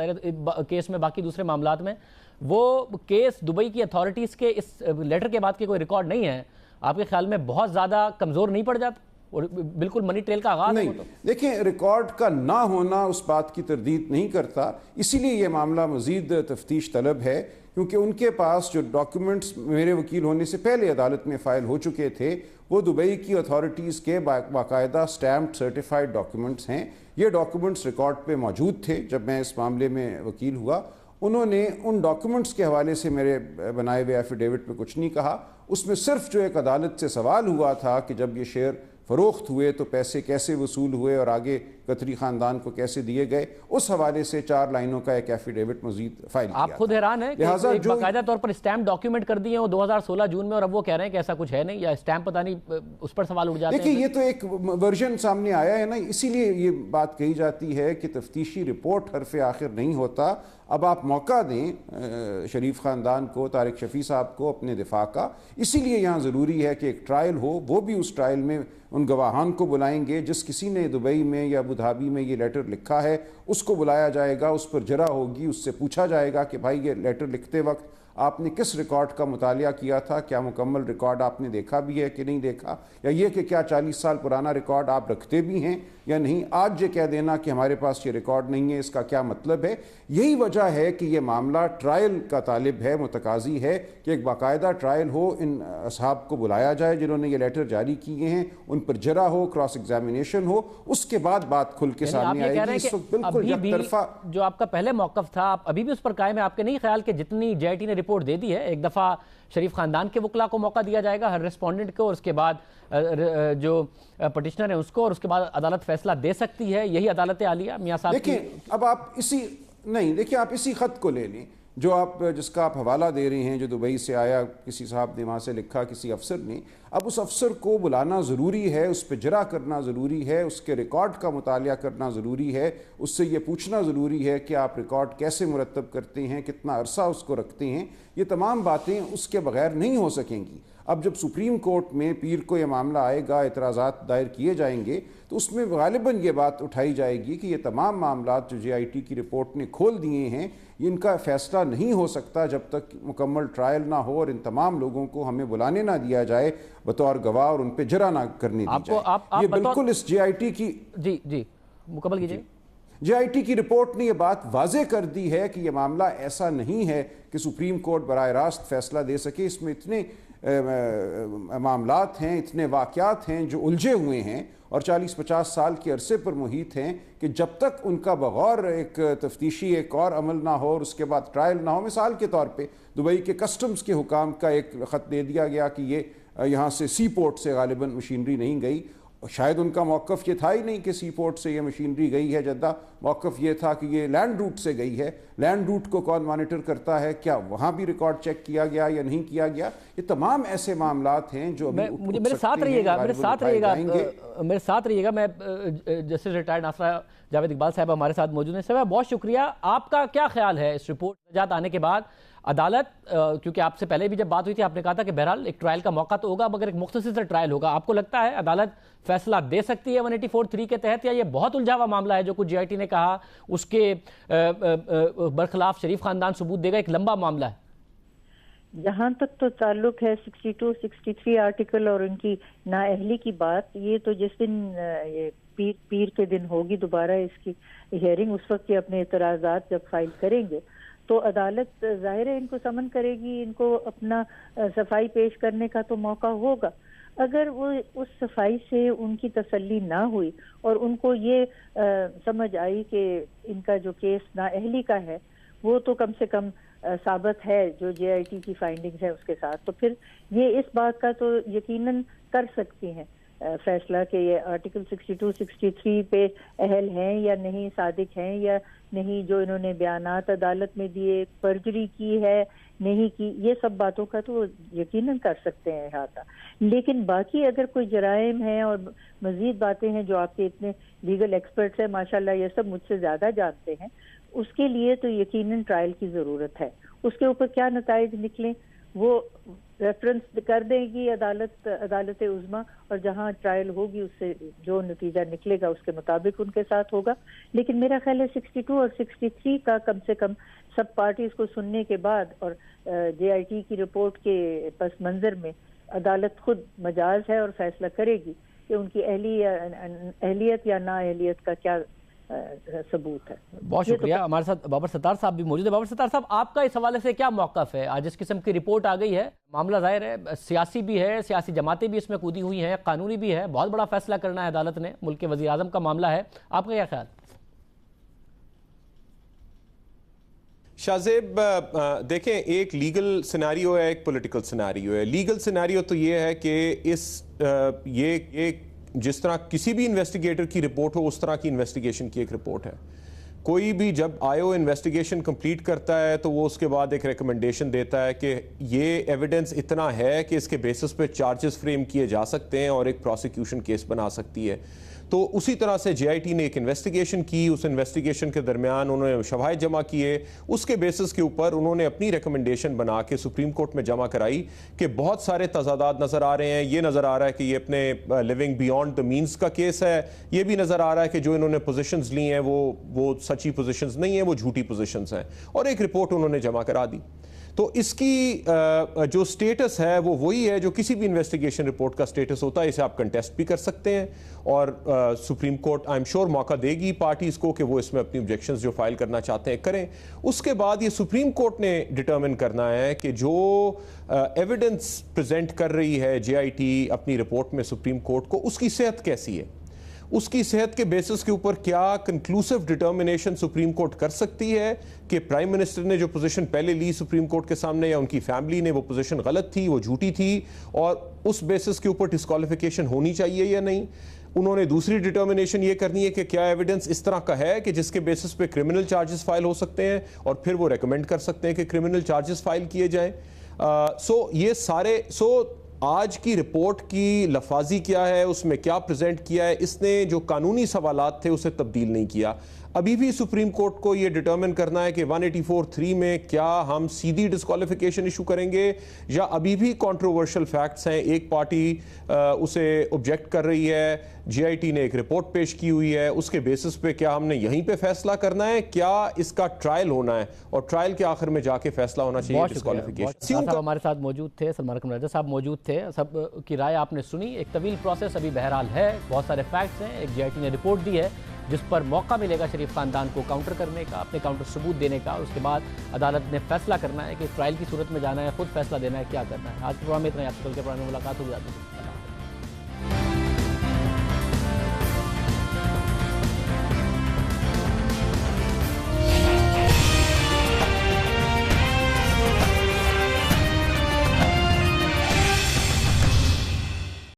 کیس میں باقی دوسرے معاملات میں, وہ کیس دبئی کی اتھارٹیز کے اس لیٹر کے بعد کے کوئی ریکارڈ نہیں ہے. آپ کے خیال میں بہت زیادہ کمزور نہیں پڑ جاتا اور بالکل منی ٹریل کا آغاز ہے؟ دیکھیں, ریکارڈ کا نہ ہونا اس بات کی تردید نہیں کرتا. اسی لیے یہ معاملہ مزید تفتیش طلب ہے کیونکہ ان کے پاس جو ڈاکیومنٹس میرے وکیل ہونے سے پہلے عدالت میں فائل ہو چکے تھے وہ دبئی کی اتھارٹیز کے باقاعدہ سٹیمپڈ سرٹیفائیڈ ڈاکیومنٹس ہیں. یہ ڈاکیومنٹس ریکارڈ پہ موجود تھے جب میں اس معاملے میں وکیل ہوا. انہوں نے ان ڈاکیومنٹس کے حوالے سے میرے بنائے ہوئے ایفیڈیوٹ میں کچھ نہیں کہا. اس میں صرف جو ایک عدالت سے سوال ہوا تھا کہ جب یہ شیئر فروخت ہوئے تو پیسے کیسے وصول ہوئے اور آگے قطری خاندان کو کیسے دیے گئے, اس حوالے سے 4 لائنوں کا ایک ایفیڈیوٹ مزید فائل کیا. آپ خود حیران ہیں کہ ایک باقاعدہ طور پر اسٹیمپ ڈاکیومنٹ کر دیے وہ 2016 جون میں, اور اب وہ کہہ رہے ہیں کہ ایسا کچھ ہے نہیں, یا اسٹیمپ پتہ نہیں, اس پر سوال اٹھ جاتے ہیں. دیکھیں, یہ تو ایک ورژن سامنے آیا ہے نا, اسی لیے یہ بات کہی جاتی ہے کہ تفتیشی رپورٹ حرف آخر نہیں ہوتا. اب آپ موقع دیں شریف خاندان کو, طارق شفیع صاحب کو اپنے دفاع کا. اسی لیے یہاں ضروری ہے کہ ایک ٹرائل ہو, وہ بھی اس ٹرائل میں ان گواہان کو بلائیں گے. جس کسی نے دبئی میں یا ابو دھابی میں یہ لیٹر لکھا ہے اس کو بلایا جائے گا, اس پر جرح ہوگی, اس سے پوچھا جائے گا کہ بھائی یہ لیٹر لکھتے وقت آپ نے کس ریکارڈ کا مطالعہ کیا تھا, کیا مکمل ریکارڈ آپ نے دیکھا بھی ہے کہ نہیں دیکھا, یا یہ کہ کیا 40 سال پرانا ریکارڈ آپ رکھتے بھی ہیں یا نہیں. آج یہ کہہ دینا کہ ہمارے پاس یہ ریکارڈ نہیں ہے, اس کا کیا مطلب ہے؟ یہی وجہ ہے کہ یہ معاملہ ٹرائل کا طالب ہے, متقاضی ہے کہ ایک باقاعدہ ٹرائل ہو, ان اصحاب کو بلایا جائے جنہوں نے یہ لیٹر جاری کیے ہیں, ان پر جرح ہو, کراس ایگزامینیشن ہو, اس کے بعد بات کھل کے سامنے آئے گی. اس وقت بالکل یک طرفہ جو آپ کا پہلے موقف تھا آپ ابھی بھی اس پر قائم ہے؟ آپ کے نہیں خیال کہ جتنی جے آئی ٹی نے رپورٹ دے دی ہے, ایک دفعہ شریف خاندان کے وکلا کو موقع دیا جائے گا, ہر ریسپونڈنٹ کو, اور اس کے بعد جو پٹیشنر ہیں اس کو, اور اس کے بعد عدالت فیصلہ دے سکتی ہے, یہی عدالت عالیہ میاں صاحب. دیکھیں, اب آپ اسی خط کو لے لیں جو آپ جس کا آپ حوالہ دے رہے ہیں, جو دبئی سے آیا, کسی صاحب نے وہاں سے لکھا, کسی افسر نے. اب اس افسر کو بلانا ضروری ہے, اس پہ جرح کرنا ضروری ہے, اس کے ریکارڈ کا مطالعہ کرنا ضروری ہے, اس سے یہ پوچھنا ضروری ہے کہ آپ ریکارڈ کیسے مرتب کرتے ہیں, کتنا عرصہ اس کو رکھتے ہیں. یہ تمام باتیں اس کے بغیر نہیں ہو سکیں گی. اب جب سپریم کورٹ میں پیر کو یہ معاملہ آئے گا, اعتراضات دائر کیے جائیں گے, تو اس میں غالباً یہ بات اٹھائی جائے گی کہ یہ تمام معاملات جو جے آئی ٹی کی رپورٹ نے کھول دیے ہیں, ان کا فیصلہ نہیں ہو سکتا جب تک مکمل ٹرائل نہ ہو اور ان تمام لوگوں کو ہمیں بلانے نہ دیا جائے بطور گواہ اور ان پہ جرح نہ کرنے دی جائے. یہ بالکل اس جے آئی ٹی کی جی مکمل کیجئے. جے آئی ٹی کی رپورٹ نے یہ بات واضح کر دی ہے کہ یہ معاملہ ایسا نہیں ہے کہ سپریم کورٹ براہ راست فیصلہ دے سکے. اس میں اتنے معاملات ہیں, اتنے واقعات ہیں جو الجھے ہوئے ہیں اور 40-50 سال کے عرصے پر محیط ہیں کہ جب تک ان کا بغور ایک تفتیشی ایک اور عمل نہ ہو اور اس کے بعد ٹرائل نہ ہو. مثال کے طور پہ دبئی کے کسٹمز کے حکام کا ایک خط دے دیا گیا کہ یہ یہاں سے سی پورٹ سے غالباً مشینری نہیں گئی. شاید ان کا موقف یہ تھا ہی نہیں کہ سی پورٹ سے یہ مشینری گئی ہے جدہ, موقف یہ تھا کہ یہ لینڈ روٹ سے گئی ہے. لینڈ روٹ کو کون مانیٹر کرتا ہے, کیا وہاں بھی ریکارڈ چیک کیا گیا یا نہیں کیا گیا؟ یہ تمام ایسے معاملات ہیں جو میرے ساتھ رہیے گا. میں جسٹس ریٹائرڈ ناصرہ جاوید اقبال صاحب ہمارے ساتھ موجود ہیں. صاحب بہت شکریہ. آپ کا کیا خیال ہے اس رپورٹ نجات آنے کے بعد؟ عدالت کیونکہ آپ سے پہلے بھی جب بات ہوئی تھی آپ نے کہا تھا کہ بہرحال ایک ٹرائل کا موقع تو ہوگا مگر ایک مختصر سا ٹرائل ہوگا، آپ کو لگتا ہے عدالت فیصلہ دے سکتی ہے 184(3) کے تحت، یا یہ بہت الجھا ہوا معاملہ ہے جو کچھ JIT نے کہا اس کے برخلاف شریف خاندان ثبوت دے گا، ایک لمبا معاملہ ہے؟ جہاں تک تو تعلق ہے 62, 63 آرٹیکل اور ان کی نااہلی کی بات، یہ تو جس دن یہ پیر کے دن ہوگی دوبارہ اس کی ہیئرنگ، اس وقت یہ اپنے اعتراضات جب فائل کریں گے تو عدالت ظاہر ہے ان کو سمن کرے گی، ان کو اپنا صفائی پیش کرنے کا تو موقع ہوگا۔ اگر وہ اس صفائی سے ان کی تسلی نہ ہوئی اور ان کو یہ سمجھ آئی کہ ان کا جو کیس نااہلی کا ہے وہ تو کم سے کم ثابت ہے جو JIT کی فائنڈنگز ہے اس کے ساتھ، تو پھر یہ اس بات کا تو یقیناً کر سکتی ہیں فیصلہ کہ یہ آرٹیکل 62, 63 پہ اہل ہیں یا نہیں، صادق ہیں یا نہیں، جو انہوں نے بیانات عدالت میں دیے، پرجری کی ہے نہیں کی، یہ سب باتوں کا تو یقیناً کر سکتے ہیں احاطہ۔ لیکن باقی اگر کوئی جرائم ہیں اور مزید باتیں ہیں جو آپ کے اتنے لیگل ایکسپرٹس ہیں ماشاءاللہ، یہ سب مجھ سے زیادہ جانتے ہیں، اس کے لیے تو یقیناً ٹرائل کی ضرورت ہے۔ اس کے اوپر کیا نتائج نکلیں وہ ریفرنس کر دے گی عدالت عظمیٰ، اور جہاں ٹرائل ہوگی اس سے جو نتیجہ نکلے گا اس کے مطابق ان کے ساتھ ہوگا۔ لیکن میرا خیال ہے 62 اور 63 کا کم سے کم سب پارٹیز کو سننے کے بعد اور JIT کی رپورٹ کے پس منظر میں عدالت خود مجاز ہے اور فیصلہ کرے گی کہ ان کی اہلیت یا نااہلیت کا کیا ثبوت ہے۔ بہت شکریہ۔ ہمارے ساتھ بابر ستار صاحب بھی موجود ہیں۔ بابر ستار صاحب، آپ کا اس حوالے سے کیا موقف ہے؟ آج اس قسم کی رپورٹ آ گئی ہے، معاملہ ظاہر ہے سیاسی بھی ہے، سیاسی جماعتیں بھی اس میں کودی ہوئی ہیں، قانونی بھی ہے، بہت بڑا فیصلہ کرنا ہے عدالت نے، ملک کے وزیر اعظم کا معاملہ ہے، آپ کا کیا خیال؟ شاہزیب دیکھیں، ایک لیگل سیناریو ہے، ایک پولیٹیکل سیناریو ہے۔ لیگل سیناریو تو یہ ہے کہ یہ جس طرح کسی بھی انویسٹیگیٹر کی رپورٹ ہو اس طرح کی انویسٹیگیشن کی ایک رپورٹ ہے۔ کوئی بھی جب IO انویسٹیگیشن کمپلیٹ کرتا ہے تو وہ اس کے بعد ایک ریکمنڈیشن دیتا ہے کہ یہ ایویڈنس اتنا ہے کہ اس کے بیسس پہ چارجز فریم کیے جا سکتے ہیں اور ایک پروسیکیوشن کیس بنا سکتی ہے۔ تو اسی طرح سے JIT نے ایک انویسٹیگیشن کی، اس انویسٹیگیشن کے درمیان انہوں نے شواہد جمع کیے، اس کے بیسس کے اوپر انہوں نے اپنی ریکمنڈیشن بنا کے سپریم کورٹ میں جمع کرائی کہ بہت سارے تضادات نظر آ رہے ہیں۔ یہ نظر آ رہا ہے کہ یہ اپنے لیونگ بیونڈ دا مینز کا کیس ہے، یہ بھی نظر آ رہا ہے کہ جو انہوں نے پوزیشنز لی ہیں وہ سچی پوزیشنز نہیں ہیں، وہ جھوٹی پوزیشنز ہیں، اور ایک رپورٹ انہوں نے جمع کرا دی۔ تو اس کی جو سٹیٹس ہے وہ وہی ہے جو کسی بھی انویسٹیگیشن رپورٹ کا سٹیٹس ہوتا ہے، اسے آپ کنٹیسٹ بھی کر سکتے ہیں، اور supreme court I am sure موقع دے گی پارٹیز کو کہ وہ اس میں اپنی آبجیکشنز جو فائل کرنا چاہتے ہیں کریں۔ اس کے بعد یہ سپریم کورٹ نے ڈٹرمن کرنا ہے کہ جو ایویڈنس پریزنٹ کر رہی ہے JIT اپنی رپورٹ میں سپریم کورٹ کو، اس کی صحت کیسی ہے، اس کی صحت کے بیسس کے اوپر کیا کنکلوسیو ڈٹرمنیشن سپریم کورٹ کر سکتی ہے کہ پرائم منسٹر نے جو پوزیشن پہلے لی سپریم کورٹ کے سامنے یا ان کی فیملی نے، وہ پوزیشن غلط تھی، وہ جھوٹی تھی، اور اس بیسس کے اوپر ڈسکوالیفیکیشن ہونی چاہیے یا نہیں۔ انہوں نے دوسری ڈٹرمنیشن یہ کرنی ہے کہ کیا ایویڈنس اس طرح کا ہے کہ جس کے بیسس پہ کرمنل چارجز فائل ہو سکتے ہیں، اور پھر وہ ریکمینڈ کر سکتے ہیں کہ کرمنل چارجز فائل کیے جائیں۔ یہ سارے آج کی رپورٹ کی لفاظی کیا ہے، اس میں کیا پریزنٹ کیا ہے، اس نے جو قانونی سوالات تھے اسے تبدیل نہیں کیا۔ ابھی بھی سپریم کورٹ کو یہ ڈٹرمن کرنا ہے کہ 184(3) میں کیا ہم سیدھی ڈسکوالیفیکیشن ایشو کریں گے، یا ابھی بھی کنٹروورشل فیکٹس ہیں، ایک پارٹی اسے آبجیکٹ کر رہی ہے، JIT نے ایک رپورٹ پیش کی ہوئی ہے، اس کے بیسس پہ کیا ہم نے یہیں پہ فیصلہ کرنا ہے، کیا اس کا ٹرائل ہونا ہے، اور ٹرائل کے آخر میں جا کے فیصلہ ہونا چاہیے ڈسکوالیفیکیشن۔ صاحب ہمارے ساتھ موجود تھے، سلمان اکرم راجہ صاحب موجود تھے، سب کی رائے آپ نے سنی۔ ایک طویل پروسیس ابھی بہرحال ہے، بہت سارے فیکٹس ہیں، ایک JIT نے رپورٹ دی ہے جس پر موقع ملے گا شریف خاندان کو کاؤنٹر کرنے کا، اپنے کاؤنٹر ثبوت دینے کا، اس کے بعد عدالت نے فیصلہ کرنا ہے کہ ٹرائل کی صورت میں جانا ہے، خود فیصلہ دینا ہے، کیا کرنا ہے۔ آج کے پروگرام میں اتنا ہی، آپ سے کل کے پروگرام میں ملاقات ہوگی۔